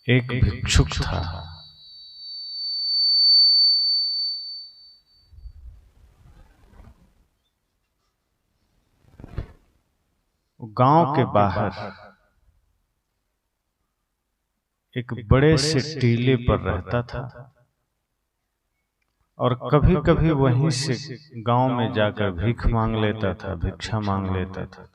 एक भिक्षुक था। गांव के बाहर एक बड़े से टीले पर रहता था और कभी कभी वहीं से गांव में जाकर भीख मांग लेता था, भिक्षा मांग लेता था।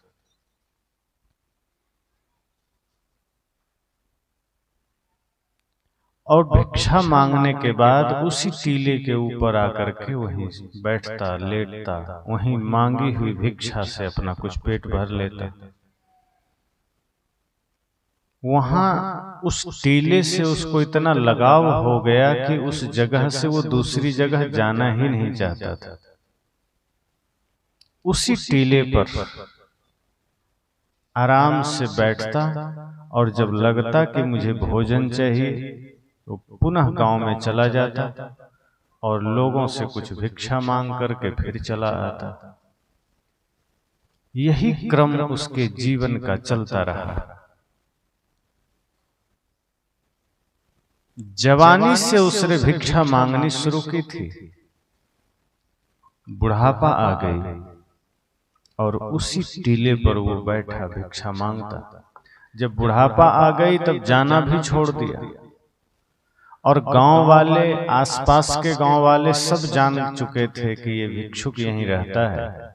और भिक्षा मांगने के बाद उसी टीले के ऊपर आकर के वहीं बैठता, लेटता, वहीं मांगी हुई भिक्षा से अपना कुछ पेट भर लेता। वहां उस टीले से उसको इतना लगाव हो गया कि उस जगह से वो दूसरी जगह जाना ही नहीं चाहता था। उसी टीले पर आराम से बैठता और जब लगता कि मुझे भोजन चाहिए तो पुनः गांव में चला जाता और लोगों से कुछ भिक्षा मांग करके फिर चला आता। यही क्रम उसके जीवन का चलता रहा। जवानी से उसने भिक्षा मांगनी शुरू की थी, बुढ़ापा आ गई और उसी टीले पर वो बैठा भिक्षा मांगता। जब बुढ़ापा आ गई तब जाना भी छोड़ दिया और गांव वाले, आसपास के गांव वाले सब जान चुके थे कि ये भिक्षुक यहीं रहता है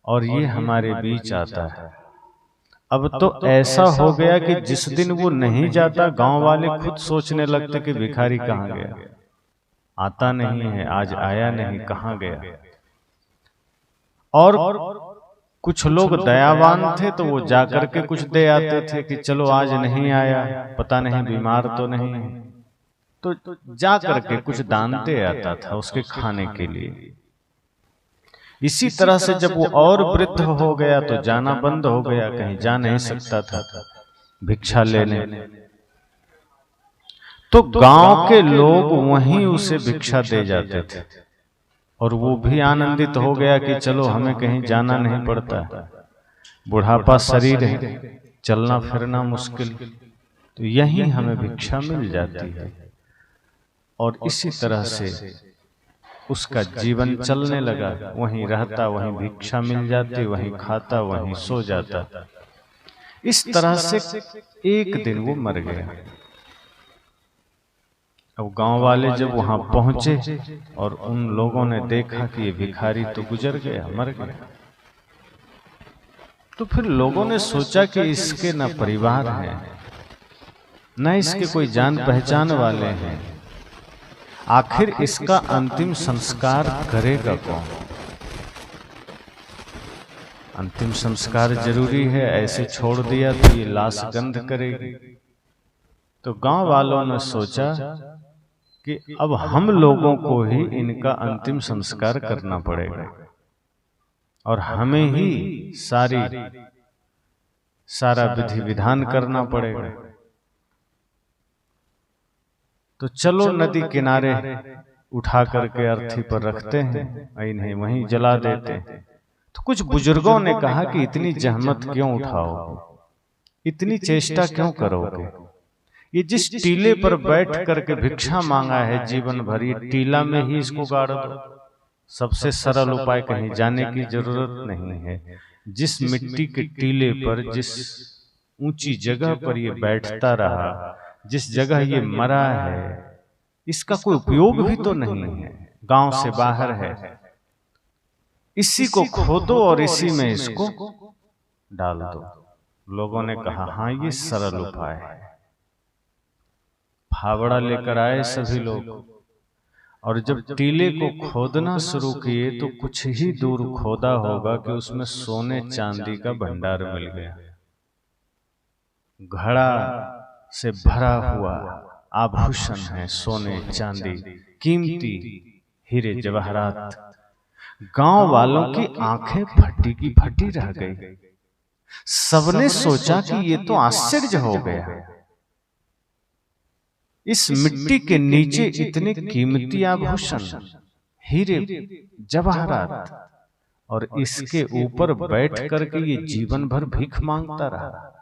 और ये हमारे बीच आता है। अब तो ऐसा हो गया कि जिस दिन वो नहीं जाता गांव वाले खुद सोचने लगते कि भिखारी कहाँ गया, आता नहीं है, आज आया नहीं, कहाँ गया। और कुछ लोग दयावान थे तो वो जाकर के कुछ दे आते थे कि चलो आज नहीं आया, पता नहीं बीमार तो नहीं है, तो जा करके कुछ दान दे आता था उसके खाने के लिए। इसी तरह से जब वो और वृद्ध हो गया तो जाना बंद हो गया, कहीं जा नहीं सकता था भिक्षा लेने। तो गांव के लोग वहीं उसे भिक्षा दे जाते थे और वो भी आनंदित हो गया कि चलो हमें कहीं जाना नहीं पड़ता है, बुढ़ापा शरीर है, चलना फिरना मुश्किल, तो यहीं हमें भिक्षा मिल जाती है। और इसी तरह से उसका जीवन चलने लगा। वहीं रहता, वहीं भिक्षा मिल जाती, वहीं खाता, वहीं सो जाता। इस तरह से एक दिन वो मर गया। अब गांव वाले जब वहां पहुंचे और उन लोगों ने देखा कि ये भिखारी तो गुजर गया, मर गया, तो फिर लोगों ने सोचा कि इसके न परिवार है, न इसके कोई जान पहचान वाले हैं, आखिर इसका अंतिम संस्कार करेगा कौन? अंतिम संस्कार जरूरी है, ऐसे छोड़ दिया तो ये लाश गंध करेगी। तो गांव वालों ने सोचा कि अब हम लोगों को ही इनका अंतिम संस्कार करना पड़ेगा और हमें ही सारा विधि विधान करना पड़ेगा। तो चलो नदी किनारे उठा करके अर्थी पर रखते हैं, इन्हें वहीं जला देते हैं। तो कुछ बुजुर्गों ने कहा कि इतनी जहमत क्यों उठाओगे, इतनी चेष्टा क्यों करोगे, ये जिस टीले पर बैठ करके भिक्षा मांगा है जीवन भर, ये टीला में ही इसको गाड़ दो। सबसे सरल उपाय, कहीं जाने की जरूरत नहीं है। जिस मिट्टी के टीले पर, जिस ऊंची जगह पर ये बैठता रहा, जिस जगह ये मरा है, इसका कोई उपयोग भी तो नहीं है, गांव से बाहर है, इसी को खोदो और इसी में इसको डाल दो। लोगों ने कहा हाँ ये सरल उपाय है। फावड़ा लेकर आए सभी लोग और जब टीले को खोदना शुरू किए तो कुछ ही दूर खोदा होगा कि उसमें सोने चांदी का भंडार मिल गया। घड़ा से भरा हुआ आभूषण है, सोने चांदी, कीमती हीरे जवाहरात। गांव वालों की आंखें फटी की फटी रह गई। सबने सोचा कि ये तो आश्चर्य हो गया, इस मिट्टी के नीचे इतने कीमती आभूषण, हीरे जवाहरात, और इसके ऊपर बैठ करके ये जीवन भर भीख मांगता रहा।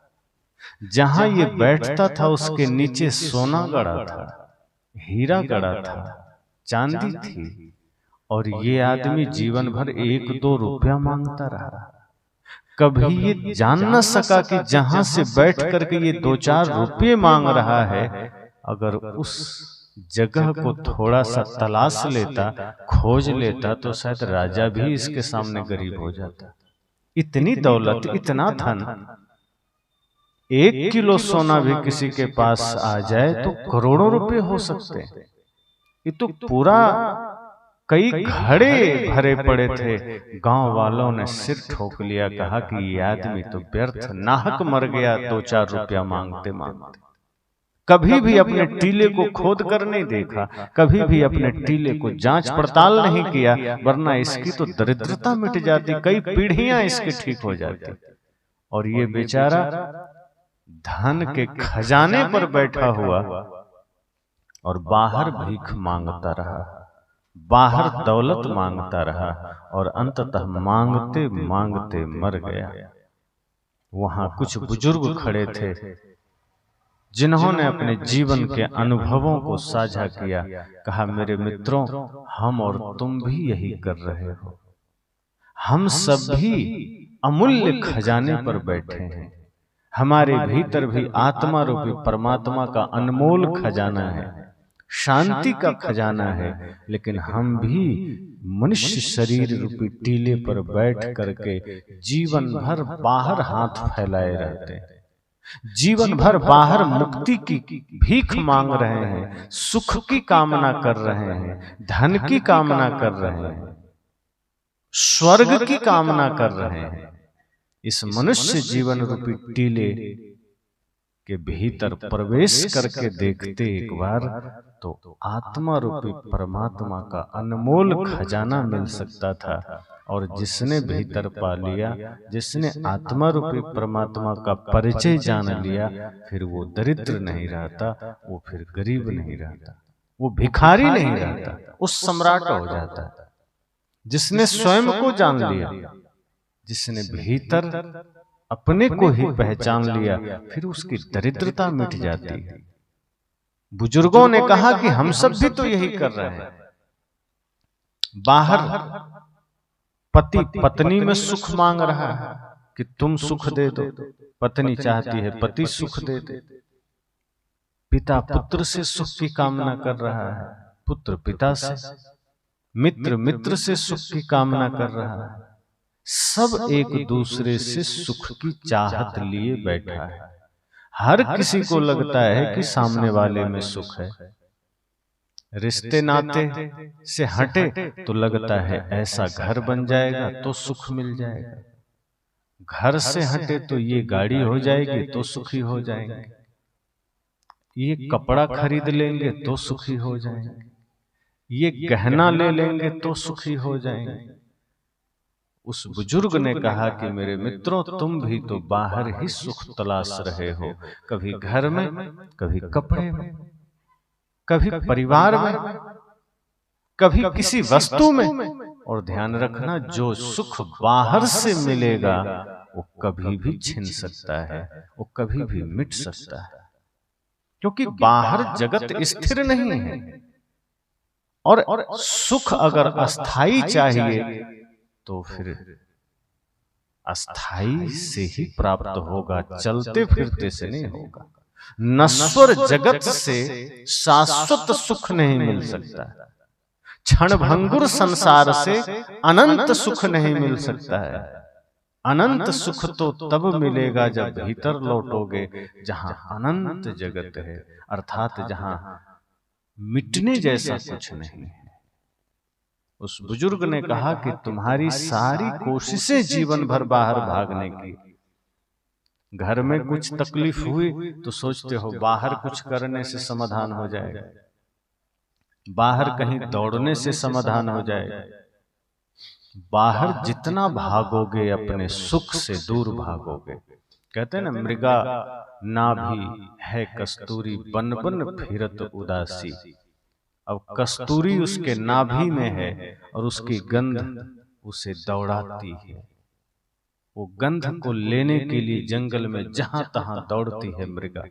जहां ये बैठता था उसके नीचे सोना गड़ा था, हीरा गड़ा था, चांदी थी, और ये आदमी जीवन भर 1-2 रुपया मांगता रहा। कभी ये जान न सका कि जहां से बैठ करके ये 2-4 रुपये मांग रहा है, अगर उस जगह को थोड़ा सा तलाश लेता, खोज लेता, तो शायद राजा भी इसके सामने गरीब हो जाता। इतनी दौलत, इतना धन, 1 किलो सोना भी किसी के पास आ जाए तो करोड़ों रुपए हो सकते हैं। ये तो पूरा कई घड़े भरे पड़े थे। गांव वालों ने सिर ठोक लिया, कहा कि ये आदमी तो व्यर्थ नाहक मर गया 2-4 रुपया मांगते मांगते। कभी भी अपने टीले को खोद कर नहीं देखा, कभी भी अपने टीले को जांच पड़ताल नहीं किया, वरना इसकी तो दरिद्रता मिट जाती, कई पीढ़ियां इसकी ठीक हो जाती। और ये बेचारा धन के खजाने पर बैठा हुआ और बाहर भीख मांगता रहा, बाहर दौलत मांगता रहा, और अंततः मांगते मांगते मर गया। वहां कुछ बुजुर्ग खड़े थे जिन्होंने अपने जीवन के अनुभवों को साझा किया। कहा, मेरे मित्रों, हम और तुम भी यही कर रहे हो। हम सब भी अमूल्य खजाने पर बैठे हैं। हमारे भीतर भी आत्मा रूपी परमात्मा का अनमोल खजाना है, शांति का खजाना है, लेकिन हम भी मनुष्य शरीर रूपी टीले पर बैठ करके जीवन भर बाहर हाथ फैलाए रहते हैं, जीवन भर बाहर मुक्ति की भीख मांग रहे हैं, सुख की कामना कर रहे हैं, धन की कामना कर रहे हैं, स्वर्ग की कामना कर रहे हैं। इस मनुष्य जीवन रूपी टीले के भीतर प्रवेश करके देखते एक बार, तो आत्मा रूपी परमात्मा का अनमोल खजाना मिल सकता था। और जिसने भीतर पा लिया, जिसने आत्मा रूपी परमात्मा का परिचय जान लिया, फिर वो दरिद्र नहीं रहता, वो फिर गरीब नहीं रहता, वो भिखारी नहीं रहता, वो सम्राट हो जाता है। जिसने स्वयं को जान लिया, जिसने भीतर अपने को ही पहचान लिया, फिर उसकी दरिद्रता मिट जाती है। बुजुर्गों ने कहा कि हम सब भी तो यही कर रहे हैं। बाहर पति पत्नी में सुख मांग रहा है कि तुम सुख दे दो, पत्नी चाहती है पति सुख दे दे, पिता पुत्र से सुख की कामना कर रहा है, पुत्र पिता से, मित्र मित्र से सुख की कामना कर रहा है। सब एक दूसरे से सुख की चाहत लिए बैठा है। हर किसी को लगता है कि सामने वाले में सुख है। रिश्ते नाते से हटे तो लगता है ऐसा घर बन जाएगा तो सुख मिल जाएगा, घर से हटे तो ये गाड़ी हो जाएगी तो सुखी हो जाएंगे, ये कपड़ा खरीद लेंगे तो सुखी हो जाएंगे, ये गहना ले लेंगे तो सुखी हो जाएंगे। उस बुजुर्ग ने कहा कि मेरे मित्रों, तुम भी तो बाहर ही सुख तलाश रहे हो, कभी घर में, कभी कपड़े में, कभी परिवार में, कभी किसी वस्तु में। और ध्यान रखना, जो सुख बाहर से मिलेगा वो कभी भी छिन सकता है, वो कभी भी मिट सकता है, क्योंकि बाहर जगत स्थिर नहीं है। और सुख अगर अस्थाई चाहिए तो फिर अस्थाई से ही प्राप्त होगा, चलते फिरते से नहीं होगा। नश्वर जगत से शाश्वत सुख नहीं मिल सकता, क्षणभंगुर संसार से अनंत सुख नहीं मिल सकता है। अनंत सुख तो तब मिलेगा जब भीतर लौटोगे, जहां अनंत जगत है, अर्थात जहां मिटने जैसा कुछ नहीं है। उस बुजुर्ग ने कहा कि तुम्हारी सारी कोशिशें जीवन भर बाहर भागने की, घर में कुछ तकलीफ हुई तो सोचते हो बाहर कुछ करने से समाधान हो जाएगा, बाहर कहीं दौड़ने से समाधान हो जाएगा। बाहर जितना भागोगे अपने सुख से दूर भागोगे। कहते हैं ना, मृगा नाभि है कस्तूरी, बन बन फिरत उदासी। अब कस्तूरी उसके नाभि में है और उसकी गंध उसे दौड़ाती है। वो गंध को लेने के लिए जंगल में जहां तहां दौड़ती है मृगा,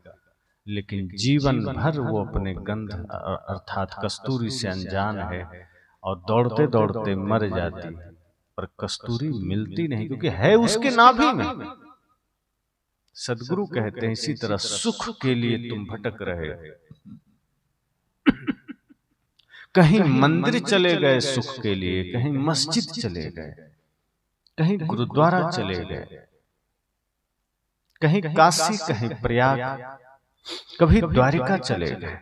लेकिन जीवन भर वो अपने गंध अर्थात कस्तूरी से अनजान है और दौड़ते दौड़ते मर जाती है। पर कस्तूरी मिलती नहीं क्योंकि है उसके नाभि में। सदगुरु कहते हैं इसी तरह सुख के लिए तुम भटक रहे हो। कहीं मंदिर चले गए सुख के लिए, कहीं मस्जिद चले गए, कहीं गुरुद्वारा चले गए, कहीं काशी, कहीं प्रयाग, कभी द्वारिका चले गए।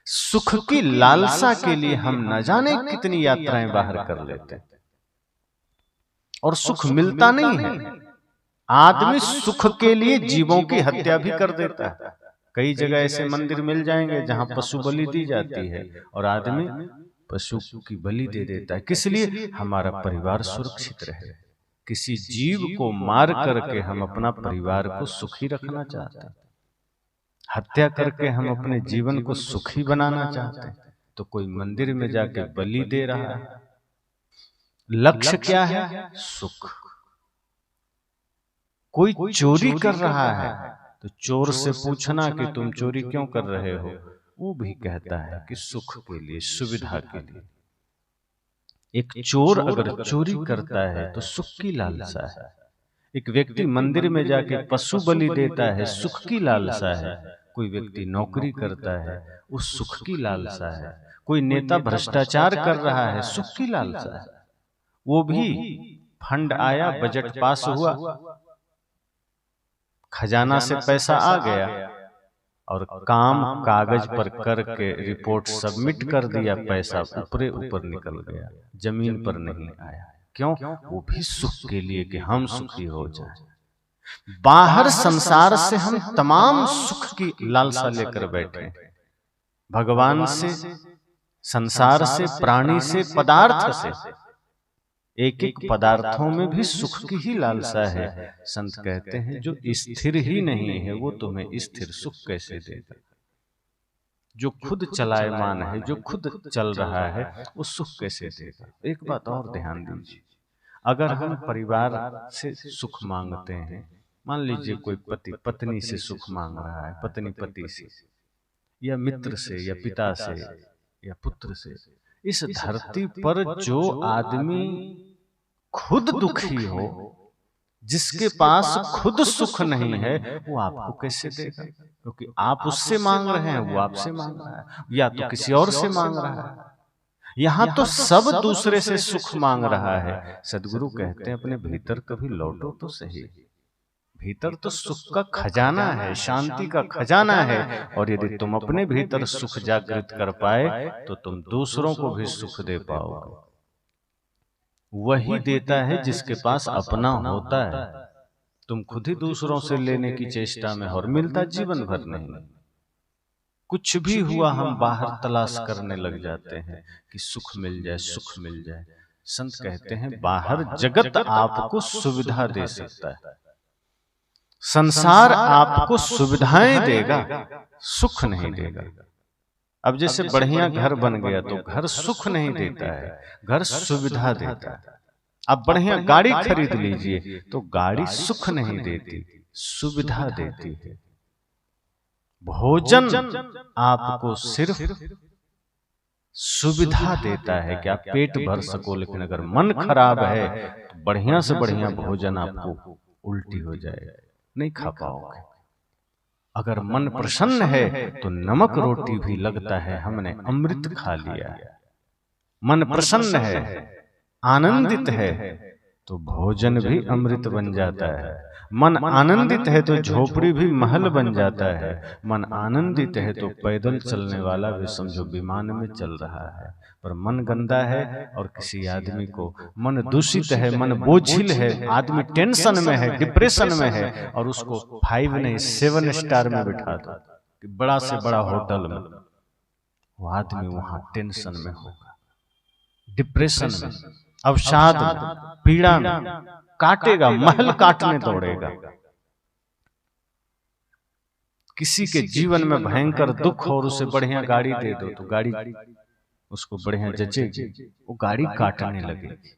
सुख की लालसा के लिए हम न जाने कितनी यात्राएं बाहर कर लेते हैं और सुख मिलता नहीं है। आदमी सुख के लिए जीवों की हत्या भी कर देता है। कई जगह ऐसे मंदिर मिल जाएंगे जहां पशु बलि दी जाती है और आदमी पशु की बलि दे देता है। किस लिए? हमारा परिवार सुरक्षित रहे। किसी जीव को मार करके हम अपना परिवार को सुखी रखना चाहते हैं, हत्या करके हम अपने जीवन को सुखी बनाना चाहते हैं। तो कोई मंदिर में जाके बलि दे रहा है, लक्ष्य क्या है? सुख। कोई चोरी कर रहा है तो चोर से पूछना कि तुम चोरी क्यों कर रहे हो, वो भी कहता है कि सुख के लिए, सुविधा के लिए। एक चोर अगर चोरी करता है तो सुख की लालसा है। एक व्यक्ति मंदिर में जाके पशु बलि देता है, सुख की लालसा है। कोई व्यक्ति नौकरी करता है, उस सुख की लालसा है। कोई नेता भ्रष्टाचार कर रहा है, सुख की लालसा है। वो भी फंड आया, बजट पास हुआ, खजाना से पैसा आ गया और काम कागज पर करके रिपोर्ट सबमिट कर दिया, पैसा ऊपरे ऊपर निकल गया, जमीन पर नहीं आया। क्यों? वो भी सुख के लिए कि हम सुखी हो जाएं। बाहर संसार से हम तमाम सुख की लालसा लेकर बैठे, भगवान से, संसार से, प्राणी से, पदार्थ से। एक एक पदार्थों में भी सुख की ही लालसा है। संत कहते हैं जो स्थिर ही नहीं है वो तुम्हें स्थिर सुख कैसे देगा। जो खुद चलायमान है, जो खुद चल रहा है, वो सुख कैसे देगा। एक बात और ध्यान दीजिए, अगर हम परिवार से सुख मांगते हैं, मान लीजिए कोई पति पत्नी से सुख मांग रहा है, पत्नी पति से या मित्र से या पिता से या पुत्र से, इस धरती पर जो आदमी खुद दुखी हो, जिसके पास खुद सुख नहीं है, वो आपको कैसे देगा? क्योंकि आप उससे मांग रहे हैं, वो आपसे मांग रहा है, या तो किसी और से मांग रहा है। यहां तो सब दूसरे से सुख मांग रहा है। सदगुरु कहते हैं अपने भीतर कभी लौटो तो सही। भीतर तो सुख का खजाना है, शांति का खजाना है। और यदि तुम अपने भीतर सुख जागृत कर पाए तो तुम दूसरों को भी सुख दे पाओगे। वही देता है जिसके पास अपना होता है। तुम खुद ही दूसरों से लेने की चेष्टा में हो और मिलता जीवन भर नहीं। कुछ भी हुआ हम बाहर तलाश करने लग जाते हैं कि सुख मिल जाए, सुख मिल जाए। संत कहते हैं बाहर जगत आपको सुविधा दे सकता है, संसार आपको सुविधाएं देगा, सुख नहीं देगा। अब जैसे बढ़िया घर बन गया तो घर सुख नहीं देता है, घर सुविधा देता है। अब बढ़िया गाड़ी खरीद लीजिए तो गाड़ी सुख नहीं देती, सुविधा देती है। भोजन आपको सिर्फ सुविधा देता है कि आप पेट भर सको, लेकिन अगर मन खराब है तो बढ़िया से बढ़िया भोजन आपको उल्टी हो जाएगा, नहीं खा पाओगे। अगर मन प्रसन्न है तो नमक रोटी भी लगता है हमने अमृत खा लिया। मन प्रसन्न है, आनंदित है तो भोजन भी अमृत बन जाता है। मन आनंदित है तो झोपड़ी भी महल बन जाता है। मन आनंदित है तो पैदल चलने वाला भी समझो विमान में चल रहा है। पर मन गंदा है और किसी आदमी को मन दूषित है, मन बोझिल है, आदमी टेंशन में है, डिप्रेशन में है, और उसको 5 नहीं 7 स्टार में बिठा दो कि बड़ा से बड़ा होटल में, वो आदमी वहां टेंशन में होगा, डिप्रेशन में, अवसाद में, पीड़ा में, काटेगा, महल काटने दौड़ेगा। किसी के जीवन में भयंकर दुख और उसे बढ़िया गाड़ी दे दो तो गाड़ी उसको बढ़िया जचेगी, वो गाड़ी काटने लगेगी।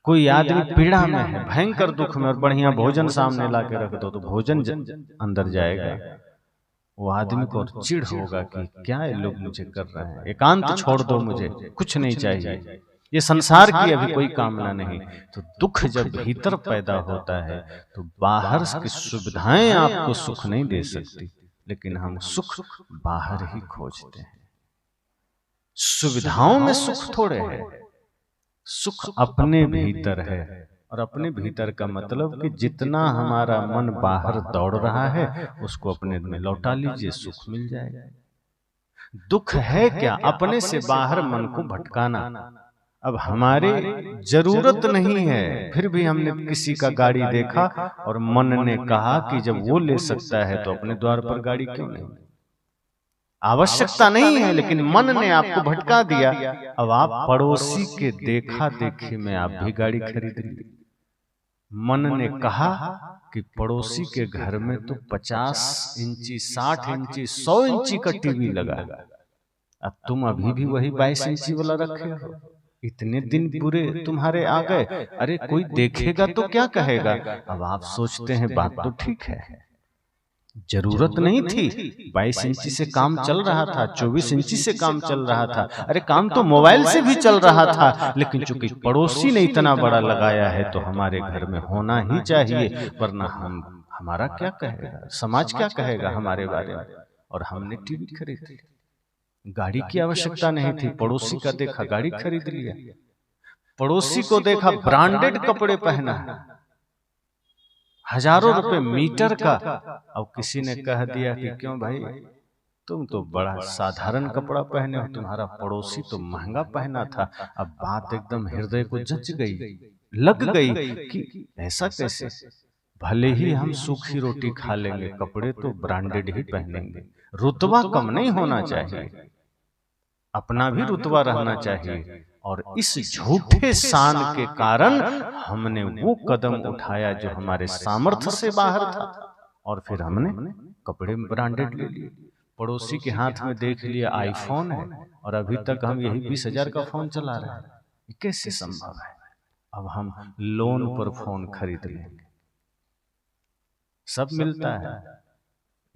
कोई आदमी पीड़ा में है, भयंकर दुख में, और बढ़िया भोजन सामने ला के रख दो तो भोजन अंदर जाएगा। वो आदमी को चिढ़ होगा कि क्या ये लोग मुझे कर रहे हैं, एकांत छोड़ दो, मुझे कुछ नहीं चाहिए, ये संसार की अभी कोई कामना नहीं। तो दुख जब भीतर पैदा होता है तो बाहर की सुविधाएं आपको सुख नहीं दे सकती, लेकिन हम सुख बाहर ही खोजते हैं। सुविधाओं में सुख थोड़े है, सुख अपने भीतर है। और अपने भीतर का मतलब कि जितना हमारा मन बाहर दौड़ रहा है उसको अपने में लौटा लीजिए, सुख मिल जाएगा। दुख है क्या? अपने से बाहर मन को भटकाना। अब हमारे जरूरत नहीं है, फिर भी हमने किसी का गाड़ी देखा और मन ने कहा कि जब वो ले सकता है तो अपने द्वार पर गाड़ी क्यों नहीं। आवश्यकता नहीं है, लेकिन मन ने आपको भटका दिया। अब आप पड़ोसी के देखा देखी में आप भी गाड़ी खरीद ली। मन ने कहा कि पड़ोसी के घर में तो 50 इंची, 60 इंची, 100 इंची का टीवी लगा, अब तुम अभी भी वही 22 इंची वाला रखे हो। इतने दिन पूरे तुम्हारे आ गए, अरे कोई देखेगा तो क्या कहेगा। अब आप सोचते हैं बात तो ठीक है, जरूरत नहीं थी, 22 इंची से काम चल रहा था, 24 इंची से काम चल रहा था, अरे काम तो मोबाइल से भी चल रहा था, लेकिन चूंकि पड़ोसी ने इतना बड़ा लगाया है तो हमारे घर में होना ही चाहिए, वरना हमारा क्या कहेगा, समाज क्या कहेगा हमारे बारे में। और हमने टीवी खरीद लिया, गाड़ी की आवश्यकता नहीं थी, पड़ोसी का देखा गाड़ी खरीद लिया, पड़ोसी को देखा ब्रांडेड कपड़े पहना है, हजारों रुपए मीटर का। अब किसी ने कह दिया कि क्यों भाई, तुम तो बड़ा साधारण कपड़ा पहने हो, तुम्हारा पड़ोसी तो महंगा पहना था। अब बात एकदम हृदय को जच गई, लग गई कि ऐसा कैसे, भले ही हम सूखी रोटी खा लेंगे, कपड़े तो ब्रांडेड ही पहनेंगे। रुतबा कम नहीं होना चाहिए, अपना भी रुतबा रहना चाहिए। और इस झूठे शान के कारण हमने वो कदम उठाया जो हमारे सामर्थ्य से बाहर था, और फिर हमने कपड़े ब्रांडेड ले लिए। पड़ोसी के हाथ में देख लिया आईफोन है, और अभी तक हम यही 20,000 का फोन चला रहे हैं, ये कैसे संभव है। अब हम लोन पर फोन खरीद लेंगे, सब मिलता है,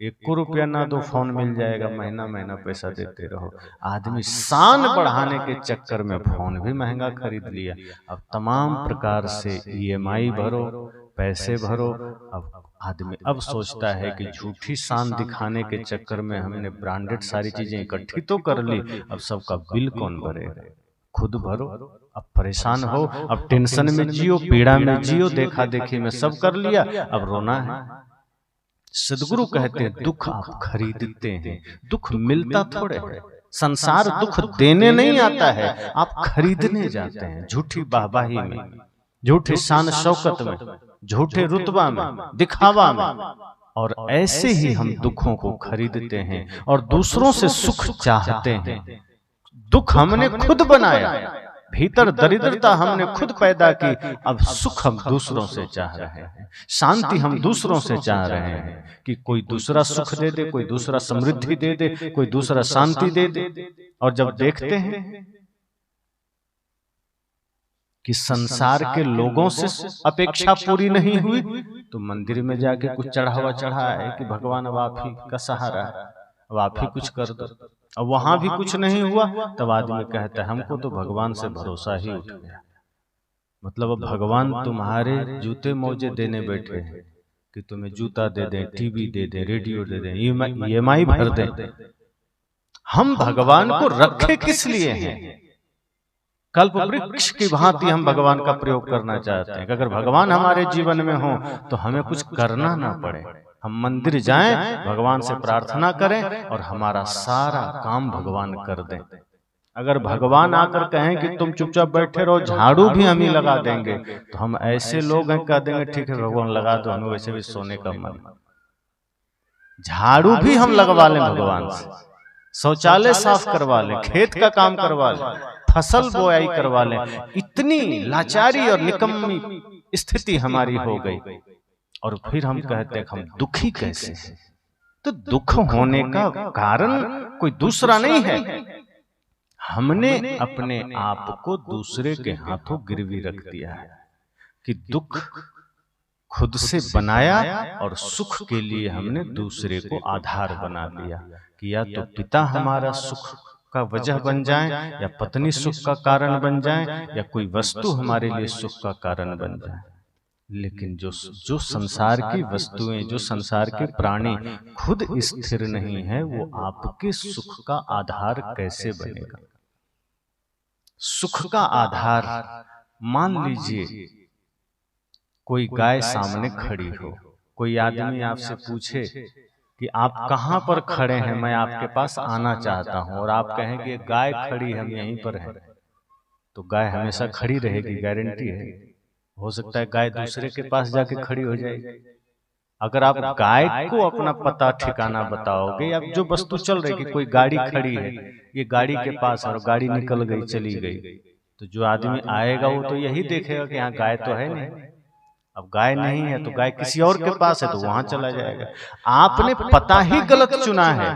1 रुपया ना दो फोन मिल जाएगा, महीना महीना पैसा देते रहो। आदमी शान बढ़ाने के चक्कर में फोन भी महंगा खरीद लिया। अब तमाम प्रकार से EMI भरो, पैसे भरो। अब आदमी अब सोचता है कि झूठी शान दिखाने के चक्कर में हमने ब्रांडेड सारी चीजें इकट्ठी तो कर ली, अब सबका बिल कौन भरेगा, खुद भरो। अब परेशान हो, अब टेंशन में जियो, पीड़ा में जियो, देखा देखी में सब कर लिया, अब रोना है। सदगुरु कहते हैं दुख आप खरीदते हैं, दुख मिलता थोड़े है। संसार दुख देने नहीं आता है, आप खरीदने जाते हैं, झूठी वाहवाही में, झूठी शान शौकत में, झूठे रुतबा में, दिखावा में। और ऐसे ही हम दुखों को खरीदते हैं और दूसरों से सुख चाहते हैं। दुख हमने खुद बनाया, भीतर दरिद्रता हमने खुद पैदा की, अब सुख हम दूसरों से चाह रहे हैं, शांति हम दूसरों से चाह रहे हैं कि कोई दूसरा सुख दे दे, कोई दूसरा समृद्धि दे दे, कोई दूसरा शांति दे दे। और जब देखते हैं कि संसार के लोगों से अपेक्षा पूरी नहीं हुई, तो मंदिर में जाके कुछ चढ़ावा चढ़ाए कि भगवान अब आप ही का सहारा है, अब आप ही कुछ कर दो। अब वहां भी कुछ नहीं हुआ, तब आदमी कहता है हमको तो भगवान से भरोसा ही उठ गया। मतलब अब भगवान तुम्हारे जूते मोजे देने बैठे हैं कि तुम्हें जूता दे दें, टीवी दे दें, रेडियो दे दें, EMI भर दें। हम भगवान को रखे किस लिए हैं? कल्प वृक्ष की भांति हम भगवान का प्रयोग करना चाहते हैं कि अगर भगवान हमारे जीवन में हो तो हमें कुछ करना ना पड़े, हम मंदिर जाएं, भगवान से प्रार्थना करें और हमारा सारा काम भगवान कर दें। अगर भगवान आकर कहें कि तुम चुपचाप बैठे रहो, झाड़ू भी हम ही लगा देंगे, तो हम ऐसे लोग हैं कह देंगे ठीक है भगवान लगा दो, हमें वैसे भी सोने का मन, झाड़ू भी हम लगवा लें भगवान से, शौचालय साफ करवा लें, खेत का काम करवा लें, फसल बोआई करवा लें। इतनी लाचारी और निकम्मी स्थिति हमारी हो गई, और फिर हम कहते हैं हम दुखी कैसे हैं। तो दुख होने का कारण कोई दूसरा नहीं है, हमने अपने आप को दूसरे के हाथों गिरवी रख दिया है। कि दुख खुद से बनाया और सुख के लिए हमने दूसरे को आधार बना लिया कि या तो पिता हमारा सुख का वजह बन जाए, या पत्नी सुख का कारण बन जाए, या कोई वस्तु हमारे लिए सुख का कारण बन जाए। लेकिन जो संसार की वस्तुएं, जो संसार के प्राणी खुद स्थिर नहीं है, वो आपके सुख का आधार कैसे बनेगा? सुख का आधार, मान लीजिए कोई गाय सामने खड़ी हो, कोई आदमी आपसे पूछे कि आप कहाँ पर खड़े हैं, मैं आपके पास आना चाहता हूं, और आप कहें कि गाय खड़ी, हम यहीं पर हैं, तो गाय हमेशा खड़ी रहेगी, गारंटी है? हो सकता है गाय दूसरे के पास जाके खड़ी हो जाएगी। अगर आप गाय को अपना पता ठिकाना बताओगे, या जो वस्तु चल रही कि कोई गाड़ी खड़ी है, ये गाड़ी के पास है और गाड़ी निकल गई, चली गई, तो जो आदमी आएगा वो तो यही देखेगा कि यहाँ गाय तो है नहीं। अब गाय नहीं है तो गाय किसी और के पास है, तो वहां चला जाएगा। आपने पता ही गलत चुना है।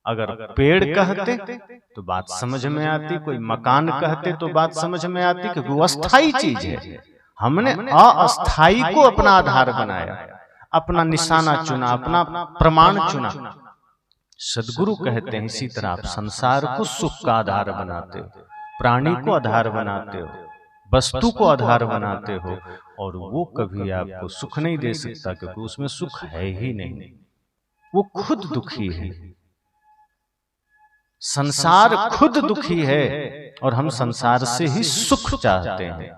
अगर पेड़ कहते तो बात समझ में आती, कोई मकान कहते तो बात समझ में आती, क्योंकि वो अस्थाई चीज है। हमने अस्थाई को अपना आधार बनाया, अपना निशाना चुना, अपना प्रमाण चुना। सद्गुरु कहते हैं इसी तरह आप संसार को सुख का आधार बनाते हो, प्राणी को आधार बनाते हो, वस्तु को आधार बनाते हो, और वो कभी आपको सुख नहीं दे सकता, क्योंकि उसमें सुख है ही नहीं। वो खुद दुखी है, संसार खुद दुखी है, और हम संसार से ही सुख चाहते हैं।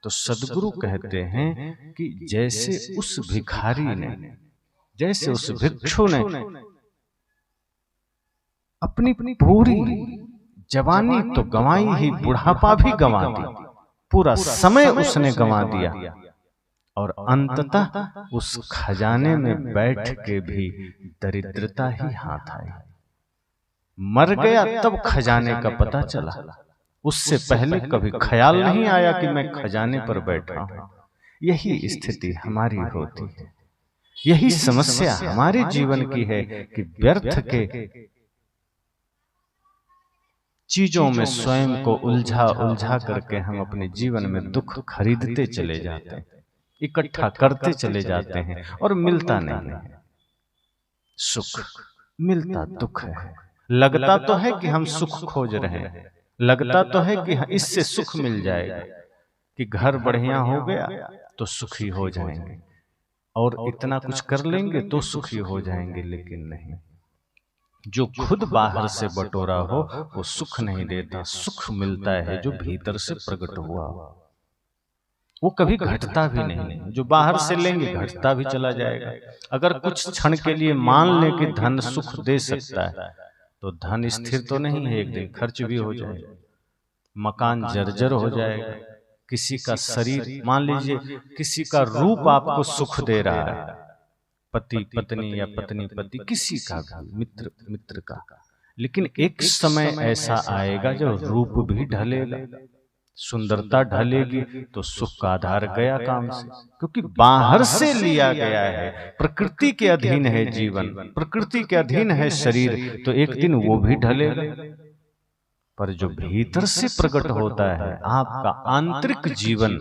तो सद्गुरु कहते हैं कि जैसे उस भिखारी ने, जैसे उस भिक्षु ने अपनी पूरी जवानी तो गंवाई ही, बुढ़ापा भी गंवा दी, पूरा समय उसने गंवा दिया, और अंततः उस खजाने में बैठ के भी दरिद्रता ही हाथ आई। मर गया तब खजाने का पता चला, उससे पहले कभी ख्याल नहीं आया कि मैं खजाने पर बैठा हूं। यही स्थिति हमारी होती है, यही समस्या हमारे जीवन की है कि व्यर्थ के चीजों में स्वयं को उलझा उलझा करके हम अपने जीवन में दुख खरीदते चले जाते हैं, इकट्ठा करते चले जाते हैं, और मिलता नहीं है सुख, मिलता दुख है। लगता तो है कि हम सुख खोज रहे हैं, लगता तो है कि इससे सुख मिल जाएगा, कि घर बढ़िया हो गया तो सुखी हो जाएंगे, और इतना कुछ कर लेंगे तो सुखी हो जाएंगे। लेकिन नहीं, जो खुद बाहर से बटोरा हो वो सुख नहीं देता। सुख मिलता है जो भीतर से प्रकट हुआ, वो कभी घटता भी नहीं। जो बाहर से लेंगे घटता भी चला जाएगा। अगर कुछ क्षण के लिए मान ले कि धन सुख दे सकता है, तो धन स्थिर तो नहीं है, एक दिन खर्च भी हो जाएगा, मकान जर्जर हो जाएगा, किसी का शरीर, मान लीजिए किसी का रूप आपको सुख दे रहा है, पति पत्नी या पत्नी पति, किसी का भी, मित्र मित्र का, लेकिन एक समय ऐसा आएगा जब रूप भी ढलेगा, सुंदरता ढलेगी, तो सुख का आधार गया काम से, क्योंकि बाहर से लिया गया है। प्रकृति के अधीन है जीवन, प्रकृति के अधीन है शरीर, तो एक दिन वो भी ढलेगा। पर जो भीतर से प्रकट होता है आपका आंतरिक जीवन,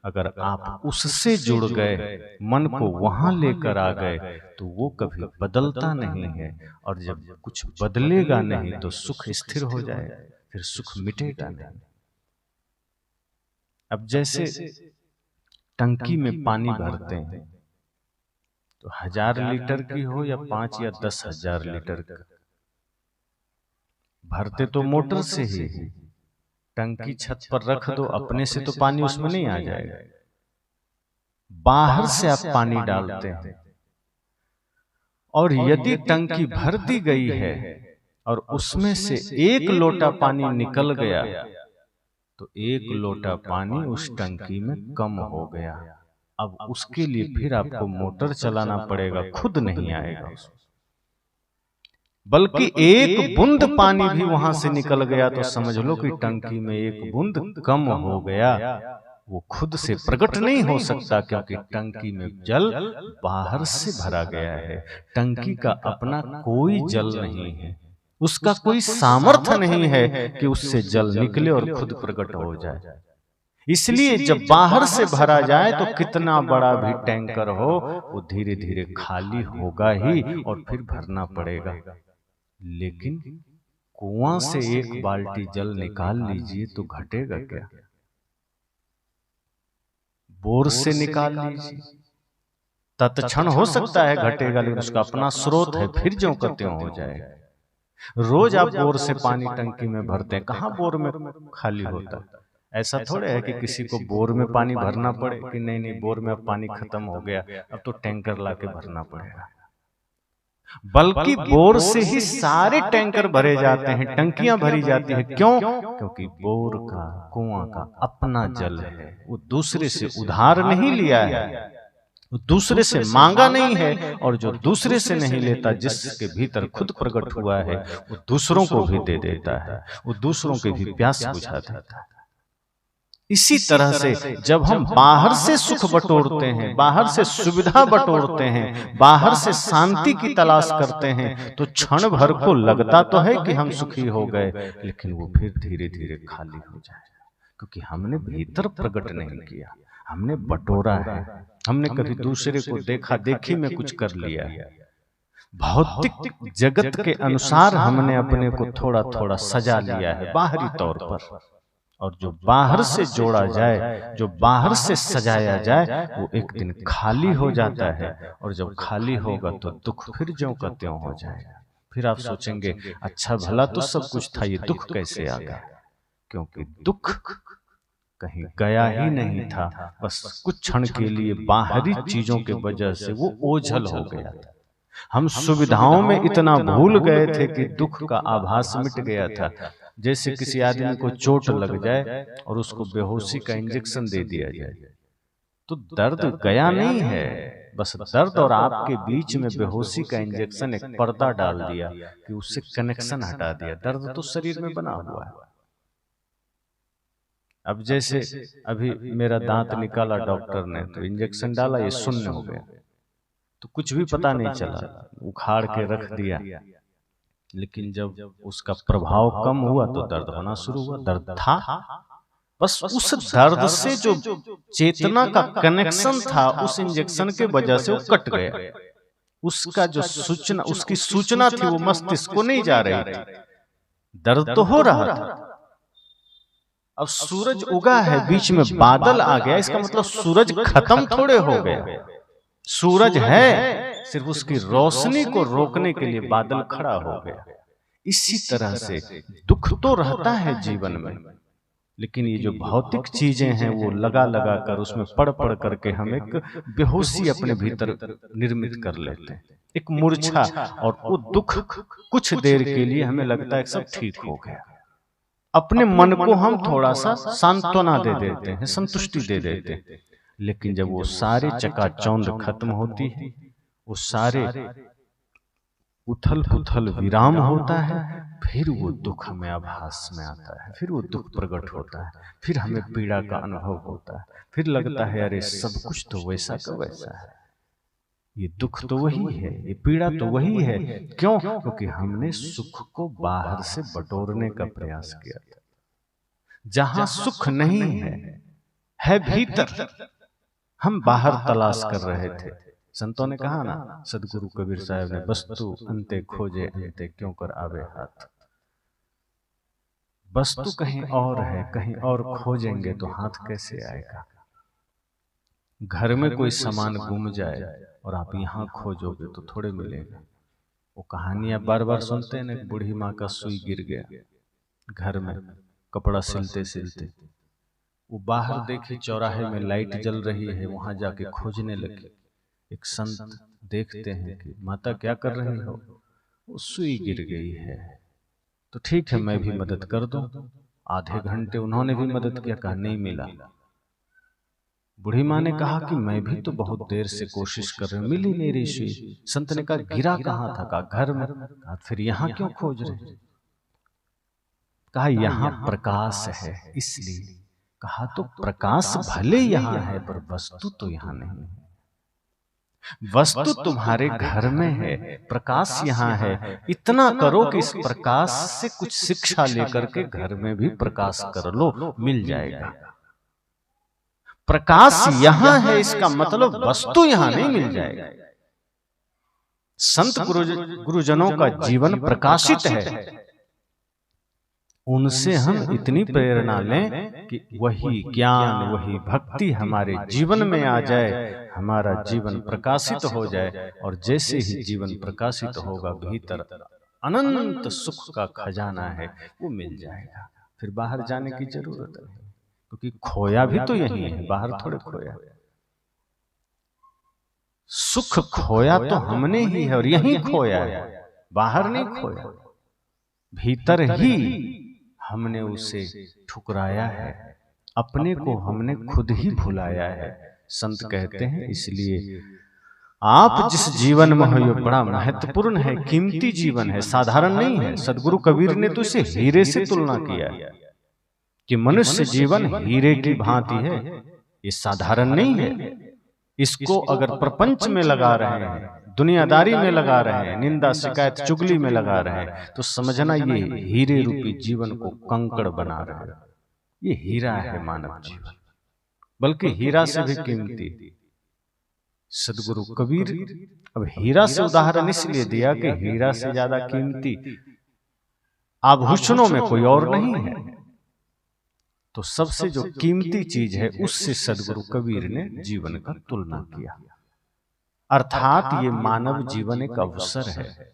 अगर आप उससे जुड़ गए, मन को वहां लेकर आ गए, तो वो कभी बदलता नहीं है। और जब कुछ बदलेगा नहीं तो सुख स्थिर हो जाएगा, फिर सुख मिटेगा नहीं। अब जैसे टंकी में पानी भरते हैं, तो 1000 लीटर की हो या 5 या 10,000 लीटर का, भरते तो मोटर से ही, टंकी छत पर रख दो, अपने से तो पानी उसमें नहीं आ जाएगा, बाहर से आप पानी डालते हैं। और यदि टंकी भर दी गई है और उसमें से 1 लोटा पानी निकल गया, तो 1 लोटा पानी उस टंकी में कम हो गया। अब उसके लिए फिर आपको मोटर चलाना पड़ेगा, खुद नहीं आएगा उसमें। बल्कि 1 बूंद पानी भी वहां से निकल गया तो समझ लो कि टंकी में 1 बूंद कम हो गया। वो खुद से प्रकट नहीं हो सकता, क्योंकि टंकी में जल बाहर से भरा गया है। टंकी का अपना कोई जल नहीं है, उसका कोई सामर्थ्य नहीं है कि उससे जल निकले और खुद प्रकट हो जाए। इसलिए जब बाहर से भरा जाए तो कितना बड़ा भी टैंकर हो वो धीरे धीरे खाली होगा ही और फिर भरना पड़ेगा। लेकिन कुआं से एक बाल्टी जल निकाल लीजिए तो घटेगा क्या? बोर से निकाल लीजिए, तत्क्षण हो सकता है घटेगा, लेकिन उसका अपना स्रोत है, फिर ज्यों का त्यों हो जाएगा। रोज आप बोर से पानी टंकी में भरते हैं, कहाँ बोर में खाली होता है? ऐसा थोड़े है कि किसी को बोर में पानी भरना पड़े कि नहीं नहीं बोर में अब पानी खत्म हो गया, अब तो टैंकर लाके भरना पड़ेगा। बल्कि बोर से ही सारे टैंकर भरे जाते हैं, टंकियां भरी जाती है। क्यों? क्योंकि बोर का, कुआं का अपना जल है, वो दूसरे से उधार नहीं लिया है, वो दूसरे से मांगा नहीं है। और जो दूसरे से नहीं लेता, जिसके भीतर खुद प्रकट हुआ है, वो दूसरों को भी दे देता है, वो दूसरों के भी प्यास बुझा देता है। इसी तरह से जब हम बाहर से सुख बटोरते हैं, बाहर से सुविधा बटोरते हैं, बाहर से शांति की तलाश करते हैं, तो क्षण भर को लगता तो है कि हम सुखी हो गए, लेकिन वो फिर धीरे धीरे खाली हो जाएगा, क्योंकि हमने भीतर प्रकट नहीं किया, हमने बटोरा है, हमने कभी दूसरे को देखा देखी में कुछ कर लिया है। भौतिक जगत के अनुसार हमने अपने को थोड़ा थोड़ा सजा लिया है बाहरी तौर पर। और जो बाहर से जोड़ा जाए, जो बाहर से सजाया जाए, वो एक दिन खाली हो जाता है। और जब खाली होगा तो दुख फिर ज्यों का त्यों हो जाएगा। फिर आप सोचेंगे अच्छा भला तो सब कुछ था, ये दुख कैसे आ गया? क्योंकि दुख कहीं गया ही नहीं था, बस कुछ क्षण के लिए बाहरी चीजों के वजह से वो ओझल हो गया था। हम सुविधाओं में इतना भूल गए थे कि दुख का आभास मिट गया था। जैसे किसी आदमी को चोट लग जाए और उसको बेहोशी का इंजेक्शन दे दिया जाए, तो दर्द गया नहीं है, बस दर्द और आपके बीच में बेहोशी का इंजेक्शन एक पर्दा डाल दिया कि उससे कनेक्शन हटा दिया। दर्द तो शरीर में बना हुआ है। अब जैसे अभी मेरा दांत निकाला डॉक्टर ने, तो इंजेक्शन डाला, ये शून्य हो गया, तो कुछ भी पता नहीं चला, उखाड़ के रख दिया। लेकिन जब उसका प्रभाव कम हुआ तो दर्द होना शुरू हुआ। दर्द था, बस उस दर्द से जो चेतना का कनेक्शन था उस इंजेक्शन के वजह से वो कट गया। उसका जो सूचना, उसकी सूचना थी वो मस्तिष्क को नहीं जा रही थी। दर्द तो हो रहा था। अब सूरज उगा है, बीच में बादल आ गया, इसका मतलब सूरज खत्म थोड़े हो गया। सूरज है, सिर्फ उसकी रोशनी को रोकने के लिए बादल खड़ा हो गया। इसी तरह से दुख तो रहता है जीवन में, लेकिन ये जो भौतिक चीजें हैं वो लगा लगा कर, उसमें पढ़ पढ़ करके हम एक बेहोशी अपने भीतर निर्मित कर लेते हैं, एक मूर्छा। और वो दुख कुछ देर के लिए हमें लगता है सब ठीक हो गया। अपने मन को हम थोड़ा सा सांत्वना दे देते हैं, संतुष्टि दे देते हैं। लेकिन जब वो सारे चकाचौंध खत्म होती है, वो सारे उथल पुथल विराम होता है, फिर वो दुख हमें आभास में आता है, फिर वो दुख प्रकट होता है, फिर हमें पीड़ा का अनुभव होता है, फिर लगता है अरे सब कुछ तो वैसा का वैसा है, ये दुख तो वही है, ये पीड़ा तो वही है। क्यों? क्योंकि हमने सुख को बाहर से बटोरने का प्रयास किया था। जहां सुख नहीं है भीतर, हम बाहर तलाश कर रहे थे। संतों ने कहा ना, सदगुरु कबीर साहब ने, वस्तु अंते खोजे अंते क्यों कर आवे हाथ। वस्तु कहीं और है, कहीं और खोजेंगे तो हाथ कैसे आएगा? घर में कोई सामान गुम जाए और आप यहाँ खोजोगे तो थोड़े मिलेगा। वो कहानियां बार बार सुनते हैं ना, बूढ़ी माँ का सुई गिर गया घर में, कपड़ा सिलते सिलते, वो बाहर देखी चौराहे में लाइट जल रही है, वहां जाके खोजने लगी। एक संत देखते हैं कि माता क्या कर रही हो? वो सुई गिर गई है। तो ठीक है, मैं भी मदद कर दूं। आधे घंटे उन्होंने भी मदद किया, कहा नहीं मिला। बूढ़ी माँ ने कहा कि मैं भी तो बहुत देर से कोशिश कर रही हूं, मिल ही नहीं रही सुई। संत ने कहा गिरा कहाँ था? कहा घर में। कहा फिर यहाँ क्यों खोज रहे? कहा यहाँ प्रकाश है इसलिए। कहा तो प्रकाश भले यहाँ है पर वस्तु तो यहाँ नहीं है। वस्तु तुम्हारे घर में है, प्रकाश यहाँ है। इतना करो कि इस प्रकाश से कुछ शिक्षा लेकर के घर में भी प्रकाश कर लो, मिल जाएगा। प्रकाश यहां है, इसका मतलब वस्तु यहां नहीं मिल जाएगा। संत गुरुजनों का जीवन प्रकाशित है, उनसे हम इतनी प्रेरणा लें कि वही ज्ञान, वही भक्ति हमारे जीवन में आ जाए, हमारा जीवन प्रकाशित हो जाए। और जैसे ही जीवन प्रकाशित होगा, भीतर अनंत सुख का खजाना है, वो मिल जाएगा। फिर बाहर जाने की जरूरत नहीं, क्योंकि खोया भी तो यही है, बाहर थोड़े खोया। सुख खोया तो हमने ही है और यही खोया है, बाहर नहीं खोया। भीतर ही हमने उसे ठुकराया है, अपने को हमने खुद ही भुलाया है। संत कहते हैं इसलिए आप जिस जीवन में हो ये बड़ा महत्वपूर्ण है, कीमती जीवन है, साधारण नहीं है। सदगुरु कबीर ने तो इसे हीरे से तुलना किया कि मनुष्य जीवन हीरे की भांति है, ये साधारण नहीं है। इसको अगर प्रपंच में लगा रहे हैं, दुनियादारी में लगा रहे हैं, निंदा शिकायत चुगली में लगा रहे हैं, तो समझना ये हीरे रूपी जीवन को कंकड़ बना रहे हैं। ये हीरा है मानव जीवन, बल्कि हीरा से भी कीमती। सदगुरु कबीर अब हीरा से उदाहरण इसलिए दिया कि हीरा से ज्यादा कीमती आभूषणों में कोई और नहीं है। तो सबसे जो कीमती चीज है, उससे सदगुरु कबीर ने जीवन का तुलना किया। अर्थात ये मानव जीवन एक अवसर है।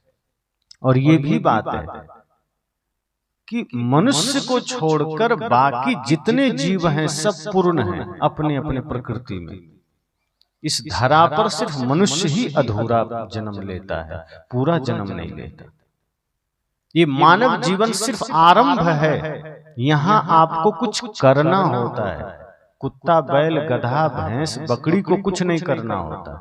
और ये भी बात है कि मनुष्य को छोड़कर बाकी जितने जीव हैं सब पूर्ण हैं अपने अपने प्रकृति में। इस धरा पर सिर्फ मनुष्य ही अधूरा जन्म लेता है, पूरा जन्म नहीं लेता। ये मानव जीवन सिर्फ आरंभ है, यहाँ आपको कुछ करना होता है। कुत्ता, बैल, गधा, भैंस, बकरी को कुछ नहीं करना होता,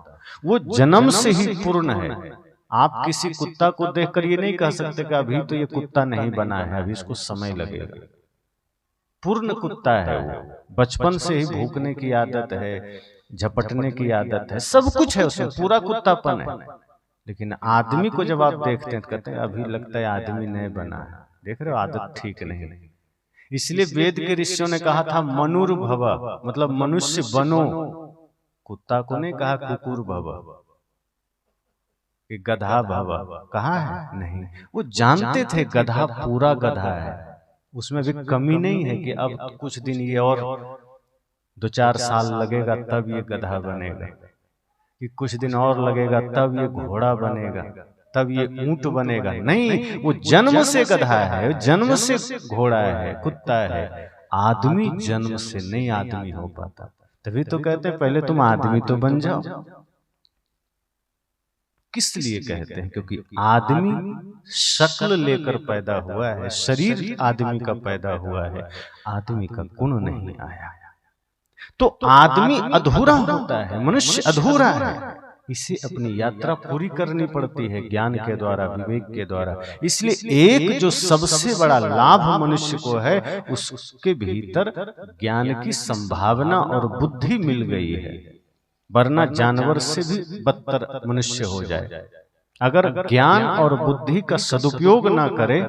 वो जन्म से ही पूर्ण है। आप किसी कुत्ता को देखकर ये नहीं कह सकते कि अभी तो ये कुत्ता नहीं बना है, अभी इसको समय लगेगा। पूर्ण कुत्ता है वो, बचपन से ही भूखने की आदत है, झपटने की आदत है, सब कुछ है उसमें, पूरा कुत्तापन है। लेकिन आदमी को जब आप देखते हैं तो कहते हैं अभी लगता है आदमी नहीं बना है। देख रहे हो, आदत ठीक नहीं। इसलिए वेद के ऋषियों ने कहा था मनुर्भव, मतलब मनुष्य बनो। कुत्ता को नहीं कहा कुकुर भव, कि गधा भव कहा है, नहीं। वो जानते थे गधा पूरा गधा है, उसमें भी कमी नहीं है कि अब कुछ दिन ये और 2-4 साल लगेगा तब ये गधा बनेगा, कि कुछ दिन और लगेगा तब ये घोड़ा बनेगा, तब ये ऊंट बनेगा। नहीं, वो जन्म से गधा है, जन्म से घोड़ा है, कुत्ता है। आदमी जन्म से नहीं आदमी हो पाता। तभी तो कहते हैं पहले तुम आदमी तो बन जाओ। किस लिए कहते हैं? क्योंकि आदमी शक्ल लेकर पैदा हुआ है, शरीर आदमी का पैदा हुआ है, आदमी का गुण नहीं आया। तो आदमी अधूरा होता है, मनुष्य अधूरा है। इसे अपनी यात्रा पूरी करनी पड़ती है ज्ञान के द्वारा, विवेक के द्वारा। इसलिए एक जो सबसे बड़ा लाभ मनुष्य को है, उसके भीतर ज्ञान की संभावना और बुद्धि मिल गई है। वरना जानवर से भी बदतर मनुष्य हो जाए। अगर ज्ञान और बुद्धि का सदुपयोग ना करे,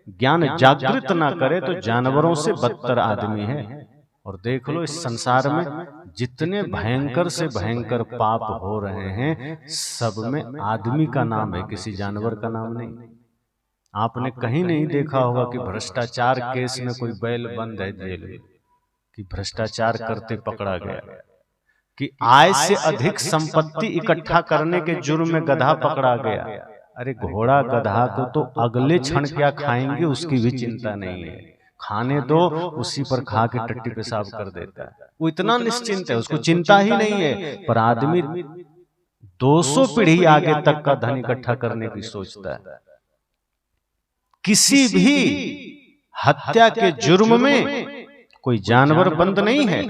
ज्ञान जागृत ना करे, तो जानवरों से बदतर आदमी है। और देख लो इस संसार में जितने भयंकर से भयंकर पाप हो रहे हैं, सब में आदमी का नाम है, किसी जानवर का नाम नहीं। आपने कहीं नहीं देखा होगा कि भ्रष्टाचार केस में कोई बैल बंद है जेल में, कि भ्रष्टाचार करते पकड़ा गया, कि आय से अधिक संपत्ति इकट्ठा करने के जुर्म में गधा पकड़ा गया। अरे घोड़ा गधा को तो अगले क्षण क्या खाएंगे उसकी भी चिंता नहीं है, खाने दो, उसी पर खा के टट्टी पेशाब कर देता है। वो इतना निश्चिंत है, उसको चिंता ही नहीं है। पर आदमी 200 पीढ़ी आगे तक का धन इकट्ठा करने की सोचता है। किसी भी हत्या के जुर्म में कोई जानवर बंद नहीं है।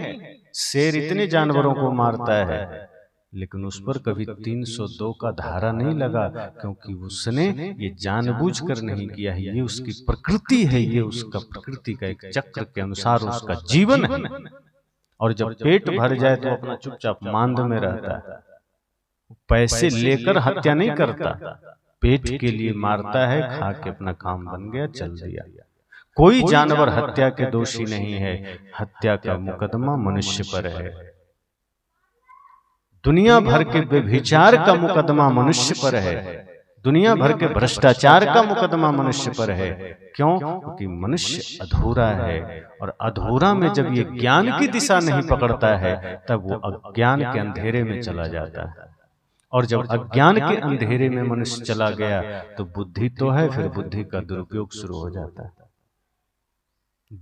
शेर इतने जानवरों को मारता है, लेकिन उस पर कभी 302 का धारा नहीं लगा, क्योंकि उसने ये जानबूझकर नहीं किया है। ये उसकी प्रकृति है, ये उसका प्रकृति का एक चक्र के अनुसार उसका जीवन है। और जब पेट भर जाए तो अपना चुपचाप मांद में रहता है। पैसे लेकर हत्या नहीं करता, पेट के लिए मारता है, खा के अपना काम बन गया, चल दिया। कोई जानवर हत्या के दोषी नहीं है, हत्या का मुकदमा मनुष्य पर है। दुनिया भर के व्यभिचार का मुकदमा मनुष्य पर है, दुनिया भर के भ्रष्टाचार का मुकदमा मनुष्य पर है। क्यों? क्योंकि मनुष्य अधूरा है, और अधूरा में जब ये ज्ञान की दिशा नहीं पकड़ता है तब वो अज्ञान के अंधेरे में चला जाता है। और जब अज्ञान के अंधेरे में मनुष्य चला गया तो बुद्धि तो है, फिर बुद्धि का दुरुपयोग शुरू हो जाता है।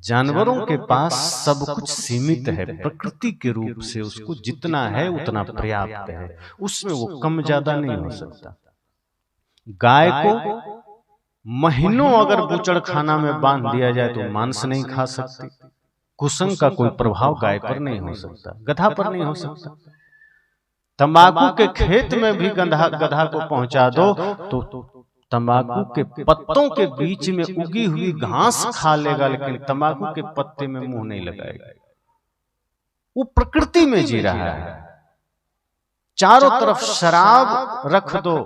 जानवरों के पास सब कुछ सीमित है, प्रकृति के रूप से उसको जितना है उतना पर्याप्त है, उसमें वो कम ज्यादा नहीं हो सकता। गाय को महीनों अगर बूचड़ खाना में बांध दिया जाए तो मांस नहीं खा सकती। कुसंग का कोई प्रभाव गाय पर नहीं हो सकता, गधा पर नहीं हो सकता। तंबाकू के खेत में भी गधा को पहुंचा दो तो तंबाकू के पत्तों के बीच में उगी हुई घास खा लेगा, लेकिन तंबाकू के पत्ते में मुंह नहीं लगाएगा। वो प्रकृति में जी रहा है। चारों तरफ शराब रख दो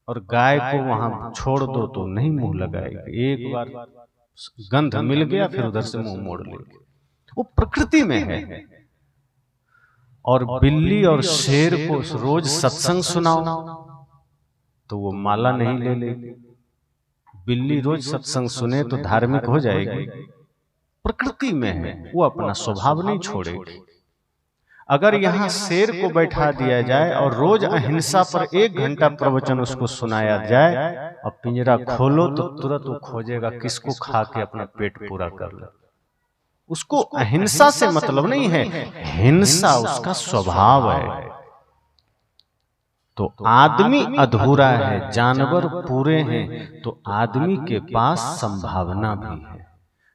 और गाय को वहां छोड़ दो तो नहीं मुंह लगाएगा। एक बार गंध मिल गया फिर उधर से मुंह मोड़ लेगा। वो प्रकृति में है। और बिल्ली और शेर को रोज सत्संग सुनाओ तो वो माला नहीं ले लेगी। बिल्ली रोज सत्संग सुने तो धार्मिक हो जाएगी, प्रकृति में है, वो अपना स्वभाव नहीं छोड़ेगी। अगर यहाँ शेर को बैठा दिया जाए और रोज अहिंसा पर 1 घंटा प्रवचन उसको सुनाया जाए और पिंजरा खोलो तो तुरंत वो खोजेगा किसको खा के अपना पेट पूरा कर ले। उसको अहिंसा से मतलब नहीं है, हिंसा उसका स्वभाव है। तो आदमी अधूरा है, जानवर पूरे हैं, तो आदमी के पास संभावना भी है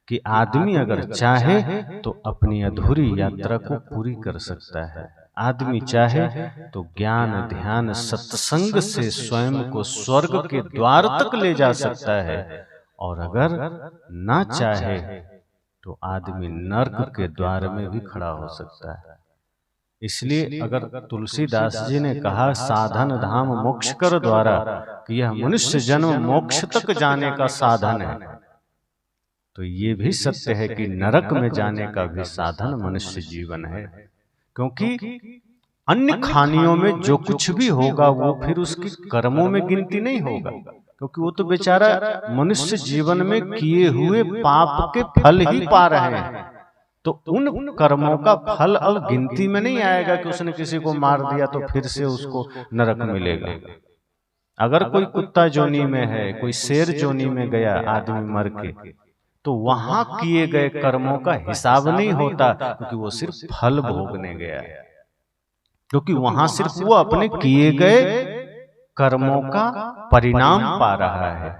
कि आदमी अगर चाहे तो अपनी अधूरी यात्रा को पूरी कर सकता है। आदमी चाहे तो ज्ञान ध्यान सत्संग से स्वयं को स्वर्ग के द्वार तक ले जा सकता है, और अगर ना चाहे तो आदमी नर्क के द्वार में भी खड़ा हो सकता है। इसलिए अगर तुलसीदास जी ने कहा साधन धाम मोक्ष कर द्वारा कि यह मनुष्य जन्म मोक्ष तक जाने का साधन है, तो ये भी सत्य है कि नरक में जाने का भी साधन मनुष्य जीवन है। क्योंकि अन्य खानियों में जो कुछ भी होगा वो फिर उसकी कर्मों में गिनती नहीं होगा, क्योंकि वो तो बेचारा मनुष्य जीवन में किए हुए पाप के फल ही पा रहे हैं। तो उन कर्मों का फल अब गिनती में नहीं आएगा कि उसने किसी को मार दिया तो फिर से उसको नरक मिलेगा। अगर कोई कुत्ता जोनी में है, कोई शेर जोनी में गया आदमी मर के, तो वहां किए गए कर्मों का हिसाब नहीं होता, क्योंकि वो सिर्फ फल भोगने गया है। क्योंकि वहां सिर्फ वो अपने किए गए कर्मों का परिणाम पा रहा है।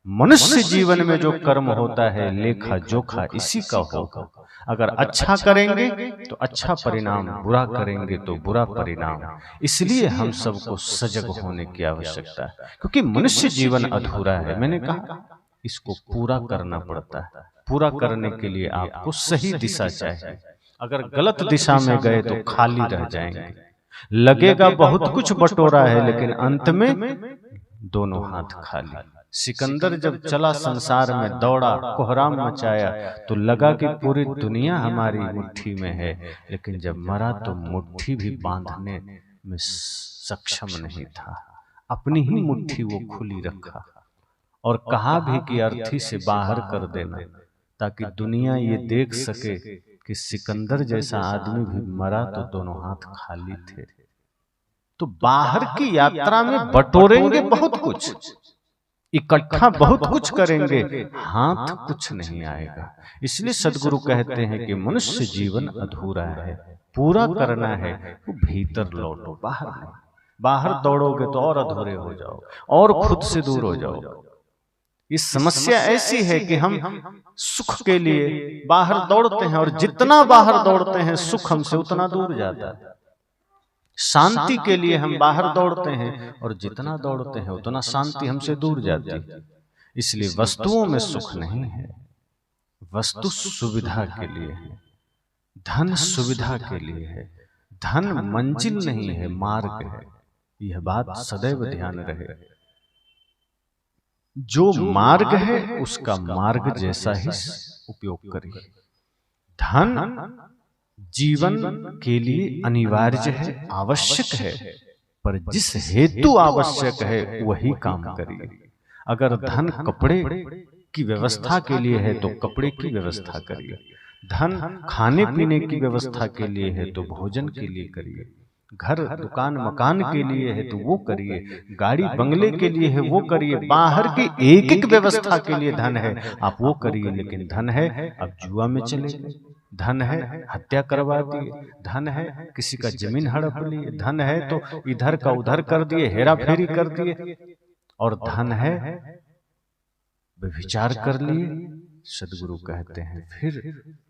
मनुष्य जीवन में जो कर्म होता है लेखा जोखा इसी का होगा। अगर अच्छा करेंगे तो अच्छा परिणाम, बुरा करेंगे तो बुरा परिणाम। इसलिए हम सबको सजग होने की आवश्यकता है, क्योंकि मनुष्य जीवन अधूरा है। मैंने कहा इसको पूरा करना पड़ता है। पूरा करने के लिए आपको सही दिशा चाहिए। अगर गलत दिशा में गए तो खाली रह जाएंगे। लगेगा बहुत कुछ बटोरा है, लेकिन अंत में दोनों हाथ खाली। सिकंदर जब चला संसार में दौड़ा, कोहराम मचाया, तो लगा कि पूरी दुनिया हमारी मुट्ठी में है, लेकिन जब मरा तो मुट्ठी भी बांधने में सक्षम नहीं था। अपनी ही मुट्ठी वो खुली रखा और कहा भी कि अर्थी से बाहर कर देना, ताकि दुनिया ये देख सके कि सिकंदर जैसा आदमी भी मरा तो दोनों हाथ खाली थे। तो बाहर की यात्रा में बटोरेंगे बहुत कुछ, इकट्ठा बहुत कुछ करेंगे, हाथ कुछ नहीं आएगा। इसलिए सदगुरु कहते हैं कि मनुष्य जीवन अधूरा है, पूरा करना है तो भीतर लौटो, बाहर नहीं। बाहर दौड़ोगे तो और अधूरे हो जाओ और खुद से दूर हो जाओ। इस समस्या ऐसी है कि हम सुख के लिए बाहर दौड़ते हैं, और जितना बाहर दौड़ते हैं सुख हमसे उतना दूर जाता है। शांति के लिए हम बाहर दौड़ते हैं, और जितना दौड़ते हैं उतना शांति हमसे दूर जाती है। इसलिए वस्तुओं में सुख नहीं है, वस्तु सुविधा के लिए है, धन सुविधा के लिए है। धन मंजिल नहीं है, मार्ग है। यह बात सदैव ध्यान रहे। जो मार्ग है उसका मार्ग जैसा ही उपयोग करिए। धन जीवन के लिए अनिवार्य है, आवश्यक है, पर जिस हेतु आवश्यक है वही काम करिए। अगर धन कपड़े की व्यवस्था के लिए है तो कपड़े की व्यवस्था करिए, धन खाने पीने की व्यवस्था के लिए है तो भोजन के लिए करिए, घर दुकान मकान के लिए है तो वो करिए, गाड़ी बंगले के लिए है वो करिए, बाहर की एक एक व्यवस्था के लिए धन है आप वो करिए। लेकिन धन है अब जुआ में चले गए, धन है हत्या करवा दिए, धन है किसी का जमीन हड़प लिए, धन है तो इधर का उधर कर दिए, हेरा फेरी कर दिए, और धन है व्यभिचार कर लिए। सदगुरु कहते हैं फिर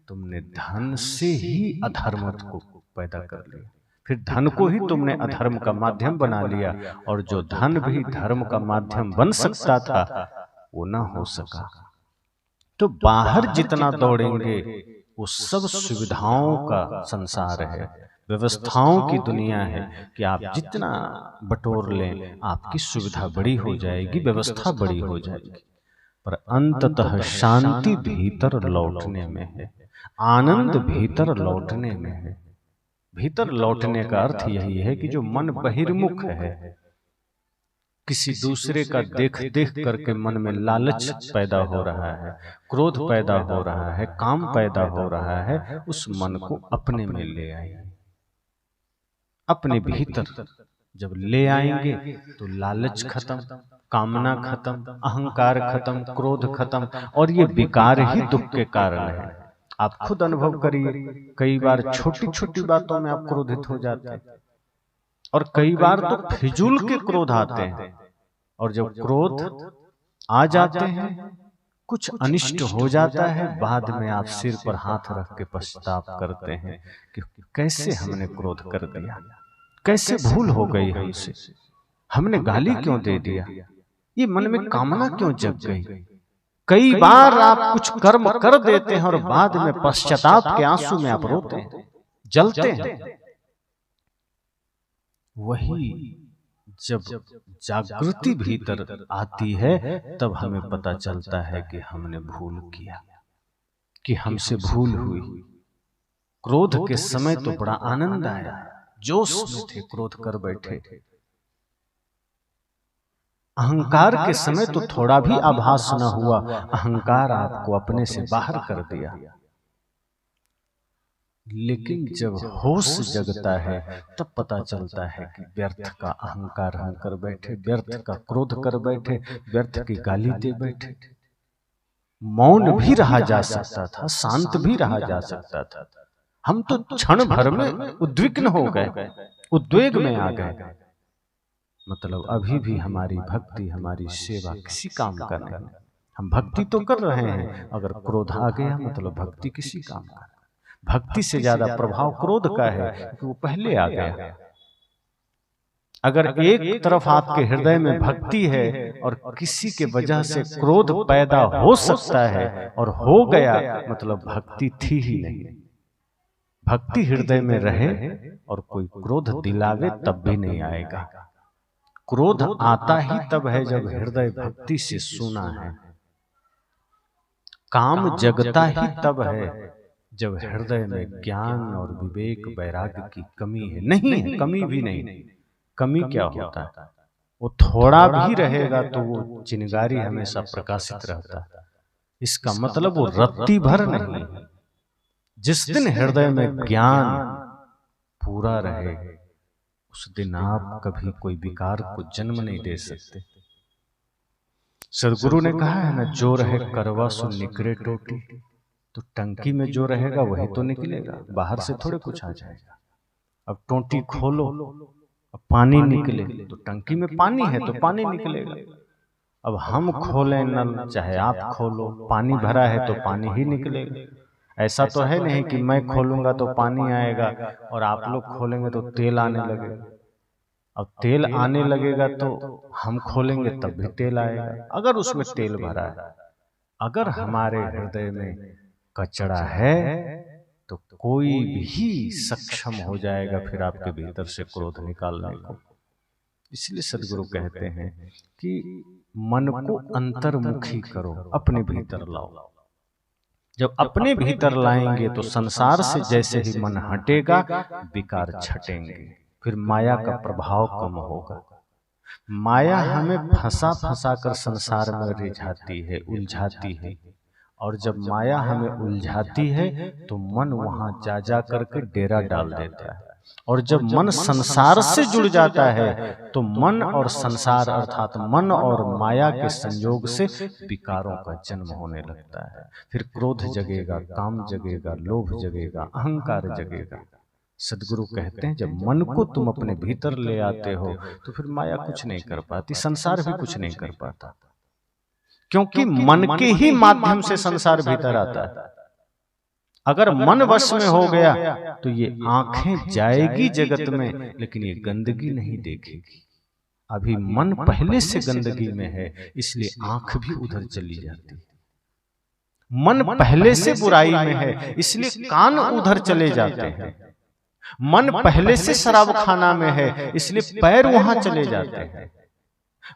तुमने धन से ही अधर्म को पैदा कर लिया, फिर धन को ही तुमने अधर्म का माध्यम बना लिया, और जो धन भी धर्म का माध्यम बन सकता था वो ना हो सका। तो बाहर जितना दौड़ेंगे वो सब सुविधाओं का संसार है, व्यवस्थाओं की दुनिया है कि आप जितना बटोर लें आपकी सुविधा बड़ी हो जाएगी, व्यवस्था बड़ी हो जाएगी, पर अंततः शांति भीतर लौटने में है, आनंद भीतर लौटने में है। भीतर लौटने का अर्थ यही है कि जो मन बहिर्मुख है, किसी दूसरे का देख देख करके मन में लालच पैदा हो रहा है, क्रोध पैदा हो रहा है, काम पैदा हो रहा है, उस मन को अपने में ले आइए। अपने भीतर जब ले आएंगे तो लालच खत्म, कामना खत्म, अहंकार खत्म, क्रोध खत्म, और ये विकार ही दुख के कारण है। आप खुद अनुभव करिए, कई बार छोटी छोटी बातों में आप क्रोधित हो जाते हैं, और कई बार तो फिजूल के क्रोध आते हैं, और जब क्रोध आ जाते हैं कुछ अनिष्ट हो जाता है, बाद में आप सिर पर हाथ रख के पश्चाताप करते हैं कि कैसे हमने क्रोध कर दिया, कैसे भूल हो गई हमसे, हमने गाली क्यों दे दिया, ये मन में कामना क्यों जग गई। कई बार आप कुछ कर्म कर देते हैं और बाद में पश्चाताप के आंसू में आप रोते हैं, जलते हैं। वही जब जागृति भीतर आती है तब हमें पता चलता है कि हमने भूल किया, कि हमसे भूल हुई। क्रोध के समय तो बड़ा आनंद आया, जोश में थे, क्रोध कर बैठे, अहंकार के समय तो थोड़ा भी आभास न हुआ, अहंकार आपको अपने से बाहर कर दिया। लेकिन जब होश जगता है तब पता चलता है कि व्यर्थ का अहंकार हम कर बैठे, व्यर्थ का क्रोध कर बैठे, व्यर्थ की गाली दे बैठे। मौन भी रहा जा सकता था, शांत भी रहा जा सकता था, हम तो क्षण भर में उद्विग्न हो गए, उद्वेग में आ गए। मतलब अभी भी हमारी भक्ति, हमारी सेवा किसी काम का नहीं। हम भक्ति तो कर रहे हैं, अगर क्रोध आ गया मतलब भक्ति किसी काम का। भक्ति से ज्यादा प्रभाव क्रोध का है कि वो पहले आ गया। अगर एक तरफ आपके हृदय में भक्ति है और किसी के वजह से क्रोध पैदा हो सकता है और हो गया, मतलब भक्ति थी ही नहीं। भक्ति हृदय में रहे और कोई क्रोध दिलावे तब भी नहीं आएगा। क्रोध आता ही तब है जब हृदय भक्ति से सूना है। काम जगता ही तब है जब हृदय में ज्ञान और विवेक वैराग्य की कमी है। नहीं है, कमी भी नहीं। कमी क्या होता है? वो थोड़ा भी रहेगा तो वो चिंगारी हमेशा प्रकाशित रहता है। इसका मतलब वो रत्ती भर नहीं। जिस दिन हृदय में ज्ञान पूरा रहे उस दिन आप कभी कोई विकार को जन्म नहीं दे सकते। सदगुरु ने कहा है ना, जो रहे करवा सो निकरे टोटी। तो टंकी में जो रहेगा वही तो निकलेगा, बाहर से थोड़े कुछ आ जाएगा। अब टोटी खोलो, अब पानी निकले तो टंकी में पानी है तो पानी निकलेगा। अब हम खोलें नल, चाहे आप खोलो, पानी भरा है तो पानी ही निकलेगा। ऐसा तो है नहीं कि मैं खोलूंगा तो पानी आएगा और आप लोग खोलेंगे तो तेल आने लगेगा। अब तेल आने लगेगा तो हम खोलेंगे तब भी तेल आएगा, अगर उसमें तेल भरा है। अगर हमारे हृदय में कचरा है तो कोई भी सक्षम हो जाएगा फिर आपके भीतर से क्रोध निकालने को। इसलिए सदगुरु कहते हैं कि मन को अंतर्मुखी करो, अपने भीतर लाओ। जब अपने भीतर लाएंगे तो संसार से जैसे ही मन हटेगा विकार छटेंगे, फिर माया का प्रभाव कम होगा। माया हमें फंसा फंसा कर संसार में रिझाती है, उलझाती है, और जब माया हमें उलझाती है तो मन वहां जा जा करके डेरा डाल देता है। और जब मन संसार से जुड़ जाता है तो मन और संसार अर्थात मन और माया के संयोग से विकारों का जन्म होने लगता है। फिर क्रोध जगेगा, काम जगेगा, लोभ जगेगा, अहंकार जगेगा। सदगुरु कहते हैं जब मन को तुम अपने भीतर ले आते हो तो फिर माया कुछ नहीं कर पाती, संसार भी कुछ नहीं कर पाता, क्योंकि मन के ही माध्यम से संसार भीतर आता है। अगर मन वश में हो गया तो ये आंखें जाएगी जगत में, लेकिन ये गंदगी नहीं देखेगी। अभी मन पहले से गंदगी में है, इसलिए आंख भी उधर चली जाती है। मन पहले से बुराई में है, इसलिए कान उधर चले जाते हैं। मन पहले से शराब खाना में है, इसलिए पैर वहां चले जाते हैं।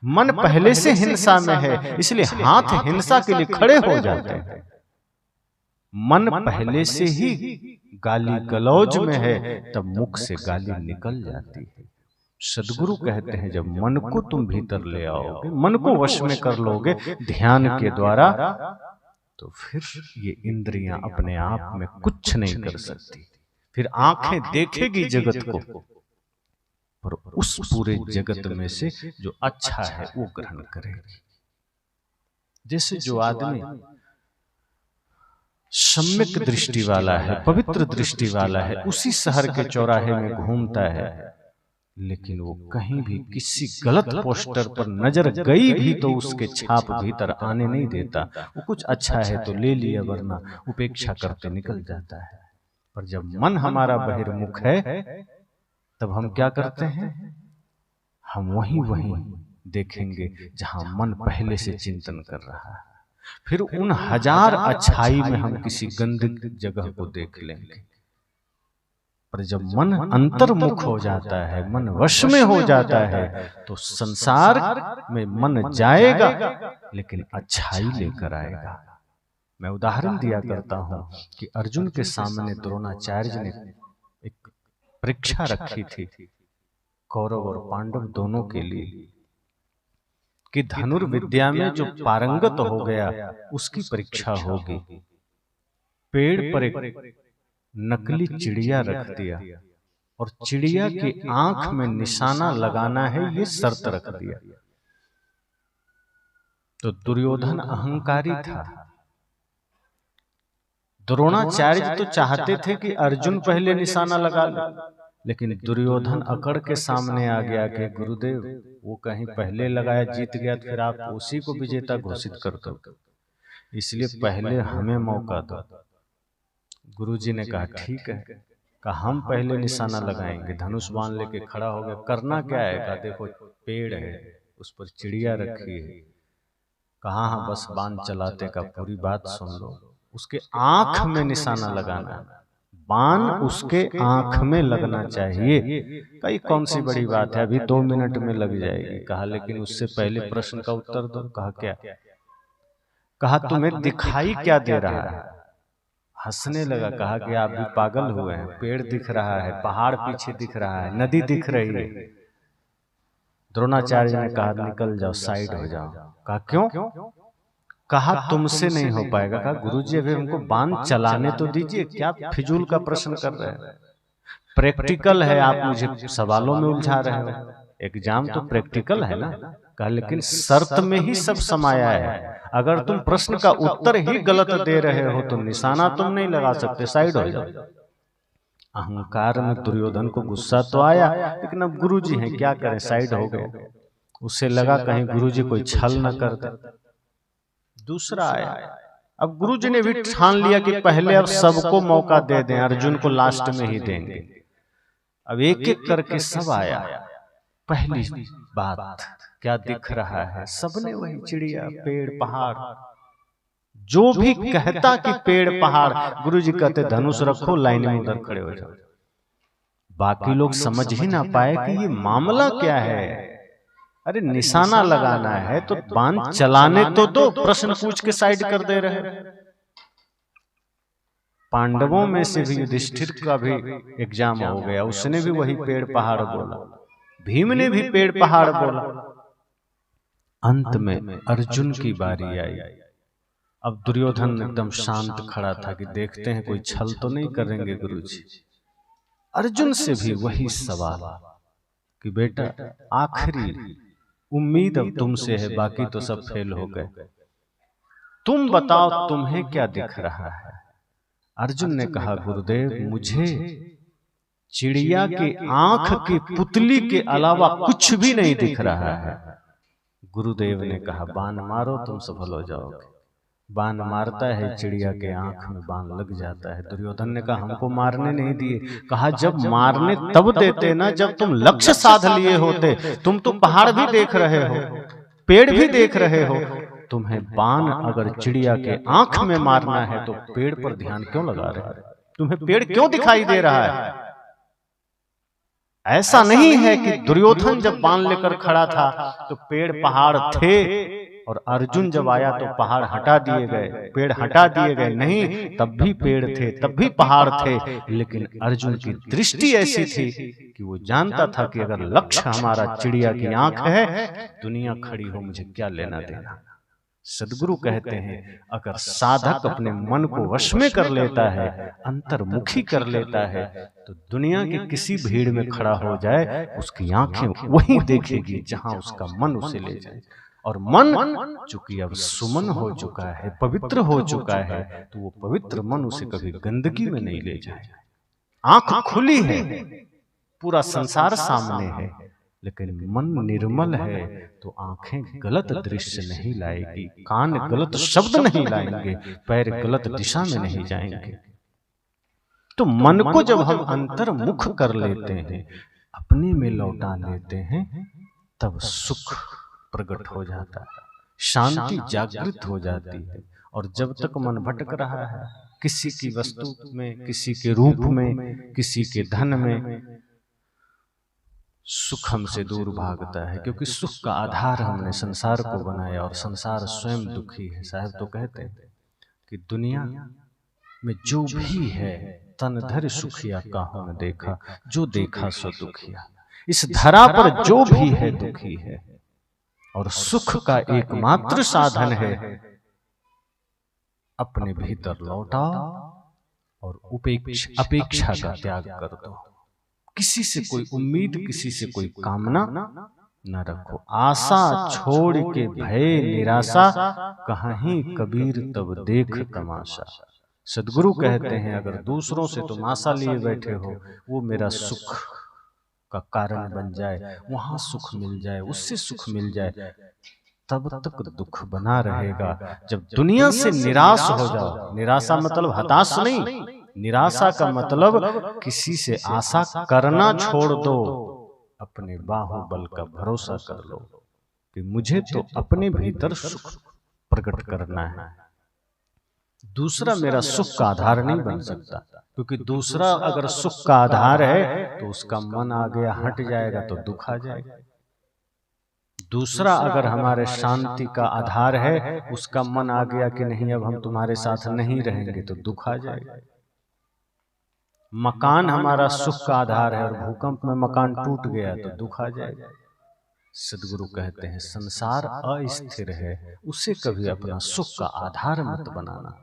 मन पहले से हिंसा में है, इसलिए हाथ हिंसा के लिए खड़े हो जाते हैं। मन पहले से ही गाली गलौज में है, तब मुख से गाली निकल जाती है। सदगुरु कहते हैं जब मन को तुम भीतर ले आओगे, मन को वश में कर लोगे ध्यान के द्वारा, तो फिर ये इंद्रियां अपने आप में कुछ नहीं कर सकती। फिर आंखें देखेगी जगत को, पर उस पूरे जगत में से जो अच्छा है वो ग्रहण करेगी। जैसे जो आदमी सम्यक दृष्टि वाला है, पवित्र दृष्टि वाला है, उसी शहर के चौराहे में घूमता है, लेकिन वो कहीं भी किसी गलत पोस्टर पर नजर गई भी तो उसके छाप भीतर आने नहीं देता। वो कुछ अच्छा है तो ले लिया, वरना उपेक्षा करते निकल जाता है। पर जब मन हमारा बहिर्मुख है तब हम क्या करते हैं, हम वहीं देखेंगे जहां मन पहले से चिंतन कर रहा है। फिर उन हजार अच्छाई में हम किसी गंदी जगह को देख लेंगे। पर जब मन अंतर्मुख हो जाता है, मन वश में हो जाता है, तो संसार में मन जाएगा लेकिन अच्छाई लेकर आएगा। मैं उदाहरण दिया करता हूं कि अर्जुन के सामने द्रोणाचार्य ने एक परीक्षा रखी थी कौरव और पांडव दोनों के लिए, कि धनुर्विद्या में जो पारंगत हो गया उसकी परीक्षा होगी। पेड़ पर एक नकली चिड़िया रख दिया और चिड़िया की आंख में निशाना लगाना है, ये शर्त रख दिया। तो दुर्योधन अहंकारी था। द्रोणाचार्य तो चाहते थे कि अर्जुन पहले निशाना लगा ले, लेकिन दुर्योधन अकड़ के सामने आ गया कि गुरुदेव वो कहीं पहले लगाया, जीत गया, तो फिर आप उसी को विजेता घोषित कर दो, इसलिए पहले हमें मौका दो। गुरुजी ने कहा ठीक है, कहा हम पहले निशाना लगाएंगे। धनुष बाण लेके खड़ा हो गया। करना क्या है, कहा देखो पेड़ है, उस पर चिड़िया रखी है। कहा हाँ बस बाण चलाते का पूरी बात सुन लो। उसके आंख में निशाना लगाना, बाण उसके आंख में लगना चाहिए। कई कौन सी बड़ी बात है, अभी 2 मिनट में लग जाएगी। कहा लेकिन उससे पहले प्रश्न का उत्तर दो। कहा क्या? कहा तुम्हें दिखाई क्या दे रहा है? हंसने लगा। कहा कि आप भी पागल हुए हैं, पेड़ दिख रहा है, पहाड़ पीछे दिख रहा है, नदी दिख रही है। द्रोणाचार्य ने कहा निकल जाओ, साइड हो जाओ। कहा क्यों? कहा तुमसे नहीं हो पाएगा। कहा गुरुजी अभी हमको बाण चलाने तो दीजिए, क्या फिजूल का प्रश्न कर रहे हैं? प्रैक्टिकल है, आप मुझे सवालों में उलझा रहे हो। एग्जाम तो प्रैक्टिकल है ना। कहा लेकिन शर्त में ही सब समाया है। अगर तुम प्रश्न का उत्तर ही गलत दे रहे हो तो निशाना तुम नहीं लगा सकते, साइड हो जाओ। अहंकार में दुर्योधन को गुस्सा तो आया, लेकिन अब गुरुजी हैं, क्या करें, साइड हो गए। उसे लगा कहीं गुरुजी कोई छल न कर दे। दूसरा आया। अब गुरुजी ने भी ठान लिया कि पहले अब सबको मौका दे दें, अर्जुन को लास्ट में ही देंगे। अब एक एक करके सब आया। पहली बात क्या दिख रहा है? सबने वही चिड़िया, पेड़, पहाड़। जो भी कहता कि पेड़ पहाड़, गुरुजी कहते धनुष रखो, लाइन में उधर खड़े हो जाओ। बाकी लोग समझ ही ना पाए कि ये मामला क्या है। अरे निशाना लगाना है तो बाण चलाने तो दो, प्रश्न पूछ के साइड कर दे रहे। पांडवों में से भी युधिष्ठिर का भी एग्जाम हो गया, उसने भी वही पेड़ पहाड़ बोला, भीम ने भी पेड़ पहाड़ बोला। अंत में अर्जुन की बारी आई। अब दुर्योधन एकदम शांत खड़ा था कि देखते हैं कोई छल तो नहीं करेंगे गुरुजी। अर्जुन से भी वही सवाल कि बेटा आखिरी उम्मीद अब तुमसे है, बाकी तो सब फेल हो गए, तुम बताओ तुम्हें क्या दिख रहा है। अर्जुन ने कहा गुरुदेव मुझे चिड़िया के आंख की पुतली के अलावा कुछ भी नहीं दिख रहा है। गुरुदेव ने कहा बाण मारो तुम सफल हो जाओगे। बाण मारता है, चिड़िया के आंख में बाण लग जाता है। दुर्योधन ने कहा हमको मारने नहीं दिए। कहा जब मारने तब देते ना जब तुम लक्ष्य साध लिए होते। तुम तो पहाड़ भी देख रहे हो, पेड़ भी देख रहे हो, तुम्हें बाण अगर चिड़िया के आंख में मारना है तो पेड़ पर ध्यान क्यों लगा रहे हो? तुम्हें पेड़ क्यों दिखाई दे रहा है? ऐसा नहीं है कि दुर्योधन जब बाण लेकर खड़ा था तो पेड़ पहाड़ थे और अर्जुन जब आया तो पहाड़ हटा दिए गए, पेड़ हटा दिए गए। नहीं, तब भी पेड़ थे, तब भी पहाड़ थे, लेकिन अर्जुन की दृष्टि ऐसी थी कि वो जानता था कि अगर लक्ष्य हमारा चिड़िया की आंख है, दुनिया खड़ी हो मुझे क्या लेना देना। सद्गुरु कहते हैं अगर साधक अपने मन को वश में कर लेता है, अंतर्मुखी कर लेता है, तो दुनिया की किसी भीड़ में खड़ा हो जाए उसकी आंखें वहीं देखेगी जहां उसका मन उसे ले जाए। और मन चूंकि अब सुमन हो चुका है, पवित्र हो चुका है, तो वो पवित्र मन उसे कभी गंदगी में नहीं ले जाए। आंख खुली है, पूरा संसार सामने है, लेकिन मन निर्मल है तो आंखें गलत दृश्य नहीं लाएगी, कान गलत शब्द नहीं लाएंगे, पैर गलत दिशा में नहीं जाएंगे। तो मन को जब हम अंतर्मुख कर लेते हैं, अपने में लौटा लेते हैं, तब सुख प्रकट हो जाता है, शांति जागृत हो जाती है। और जब तक मन भटक रहा है किसी की वस्तु में, किसी के रूप में, किसी के धन में, सुख हमसे दूर भागता है, क्योंकि सुख का आधार हमने संसार को बनाया और संसार स्वयं दुखी है। साहब तो कहते हैं कि दुनिया में जो भी है तन धर सुखिया काहू न देखा, जो देखा सो दुखिया। इस धरा पर जो भी है दुखी है, और सुख का एकमात्र साधन है अपने भीतर लौटाओ और अपेक्षा का त्याग कर दो। किसी से कोई उम्मीद, किसी से कोई कामना न रखो। आशा छोड़ के भय निराशा, कहीं कबीर तब देख तमाशा। सद्गुरु कहते हैं अगर दूसरों से तुम आशा लिए बैठे हो, वो मेरा सुख का कारण बन जाए, वहां सुख मिल जाए, उससे सुख मिल जाए, तब तक दुख बना रहेगा। जब दुनिया से निराश हो जाओ, निराशा मतलब हताश नहीं, निराशा का मतलब किसी से आशा करना छोड़ दो, अपने बाहुबल का भरोसा कर लो कि मुझे तो अपने भीतर सुख प्रकट करना है, दूसरा मेरा सुख का आधार नहीं बन सकता। क्योंकि दूसरा अगर सुख का आधार है तो उसका मन आ गया हट जाएगा तो दुख आ जाएगा। दूसरा अगर हमारे शांति का आधार है, उसका मन आ गया कि नहीं अब हम तुम्हारे साथ नहीं रहेंगे तो दुख आ जाएगा। मकान हमारा सुख का आधार है और भूकंप में मकान टूट गया तो दुख आ जाएगा। सद्गुरु कहते हैं संसार अस्थिर है, उसे कभी अपना सुख का आधार मत बनाना।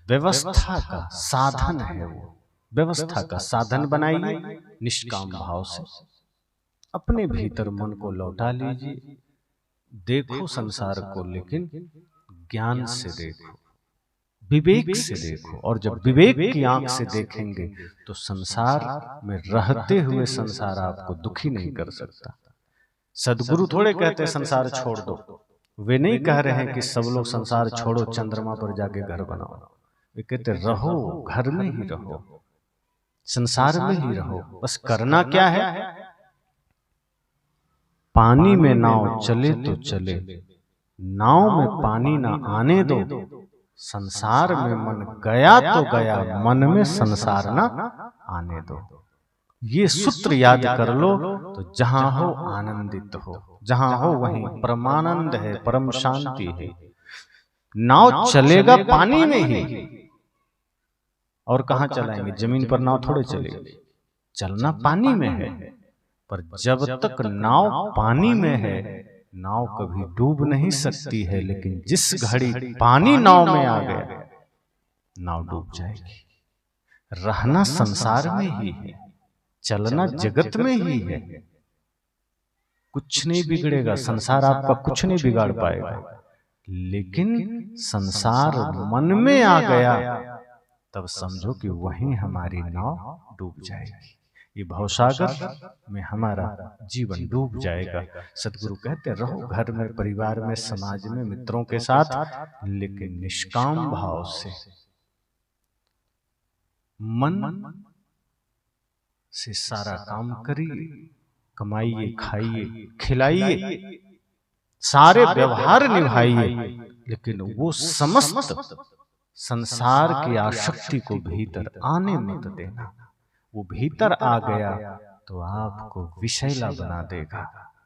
व्यवस्था का साधन है वो, व्यवस्था का साधन बनाइए निष्काम भाव से। अपने भीतर मन को लौटा लीजिए, देखो संसार को, लेकिन ज्ञान से देखो, विवेक से देखो। और जब विवेक की आंख से देखेंगे तो संसार में रहते हुए संसार आपको दुखी नहीं कर सकता। सद्गुरु थोड़े कहते संसार छोड़ दो, वे नहीं कह रहे हैं कि सब लोग संसार छोड़ो चंद्रमा पर जाके घर बनाओ। वे कहते रहो, घर में ही रहो, संसार में ही रहो। बस करना क्या है, पानी में नाव चले तो चले, नाव में पानी ना आने दो। संसार में मन गया तो गया, मन में संसार ना आने दो। ये सूत्र याद कर लो तो जहां हो आनंदित हो, जहां हो वहीं परमानंद है, परम शांति है। नाव चलेगा पानी में ही, और कहाँ चलाएंगे? जमीन पर नाव थोड़े चलेगी, चलना पानी में है। पर जब तक नाव पानी में है, नाव कभी डूब नहीं सकती है। लेकिन जिस घड़ी पानी नाव में आ गया, नाव डूब जाएगी। रहना संसार में ही है, चलना जगत में ही है। कुछ नहीं बिगड़ेगा, संसार आपका कुछ नहीं बिगाड़ पाएगा। लेकिन संसार मन में आ गया, तब समझो कि वहीं हमारी नाव डूब जाएगी। ये भवसागर में हमारा जीवन डूब जाएगा। सदगुरु कहते रहो घर में, परिवार में, समाज में, मित्रों के साथ, लेकिन निष्काम भाव से, मन से सारा काम करिए, कमाइए, खाइए, खिलाइए, सारे व्यवहार निभाइए, लेकिन वो समस्त संसार की आसक्ति को भीतर आने मत देना। वो भीतर आ गया तो आपको विषैला बना देगा,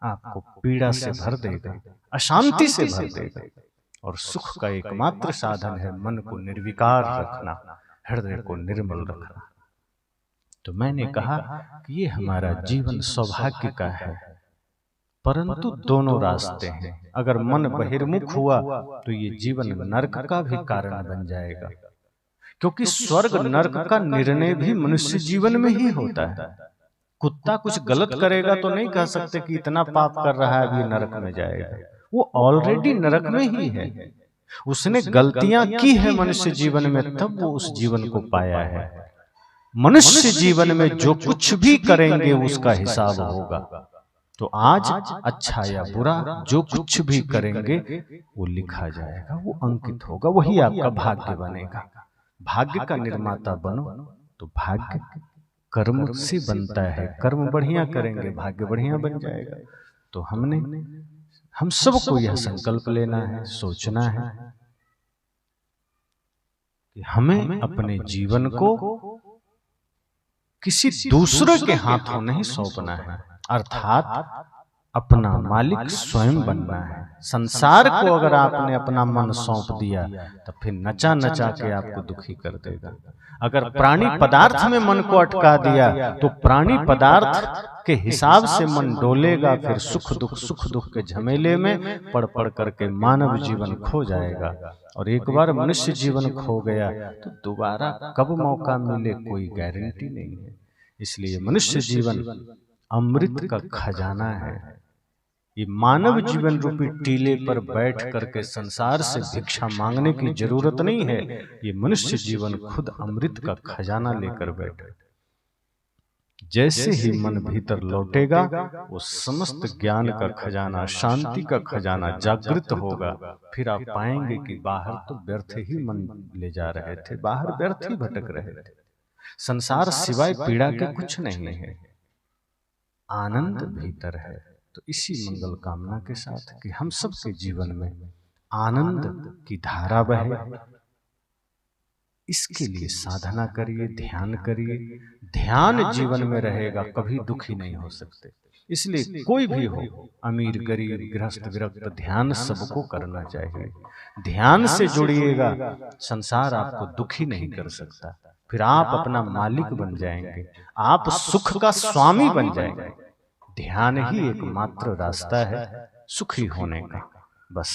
आपको पीड़ा से भर देगा, अशांति से भर देगा। और सुख का एकमात्र साधन है मन को निर्विकार रखना, हृदय को निर्मल रखना। तो मैंने कहा कि ये हमारा जीवन सौभाग्य का है, परंतु दोनों रास्ते हैं। अगर मन बहिर्मुख हुआ तो ये जीवन नरक का भी कारण बन जाएगा, क्योंकि स्वर्ग नरक का निर्णय भी मनुष्य जीवन में ही होता है। कुत्ता कुछ गलत करेगा तो नहीं कह सकते कि इतना पाप कर रहा है अभी नरक में जाएगा, वो ऑलरेडी नरक में ही है। उसने गलतियां की है मनुष्य जीवन में, तब वो उस जीवन को पाया है। मनुष्य जीवन में जो कुछ भी करेंगे उसका हिसाब होगा। तो आज अच्छा या बुरा जो कुछ भी करेंगे वो लिखा जाएगा, वो अंकित होगा, वही आपका भाग्य बनेगा। भाग्य का निर्माता बनो तो भाग्य कर्म से बनता है। कर्म बढ़िया करेंगे, भाग्य बढ़िया बन जाएगा। तो हम सबको यह संकल्प लेना है, सोचना है कि हमें अपने जीवन को किसी दूसरे के हाथों नहीं सौंपना है, अर्थात अपना मालिक स्वयं बनना है। संसार को अगर आपने अपना मन सौंप दिया तो फिर नचा नचा के आपको दुखी कर देगा। अगर प्राणी पदार्थ में मन को अटका दिया तो प्राणी पदार्थ के हिसाब से मन डोलेगा, फिर सुख दुख के झमेले में पड़ पड़ करके मानव जीवन खो जाएगा। और एक बार मनुष्य जीवन खो गया तो दोबारा कब मौका मिले कोई गारंटी नहीं है। इसलिए मनुष्य जीवन अमृत का खजाना है। ये मानव जीवन रूपी टीले पर बैठ करके संसार से भिक्षा मांगने की जरूरत नहीं है। ये मनुष्य जीवन खुद अमृत का खजाना लेकर बैठे। जैसे ही मन भीतर लौटेगा, वो समस्त ज्ञान का खजाना, शांति का खजाना जागृत होगा। फिर आप पाएंगे कि बाहर तो व्यर्थ ही मन ले जा रहे थे, बाहर व्यर्थ ही भटक रहे थे। संसार सिवाय पीड़ा के कुछ नहीं है, आनंद भीतर है। तो इसी मंगल कामना के साथ कि हम सबके जीवन में आनंद की धारा बहे, इसके लिए साधना करिए, ध्यान करिए। ध्यान जीवन में रहेगा, कभी दुखी नहीं हो सकते। इसलिए कोई भी हो, अमीर गरीब गृहस्थ विरक्त, ध्यान सबको करना चाहिए। ध्यान से जुड़िएगा, संसार आपको दुखी नहीं कर सकता। फिर आप अपना मालिक बन जाएंगे, आप सुख का स्वामी बन जाएंगे। ध्यान ही एकमात्र रास्ता है सुखी होने का। बस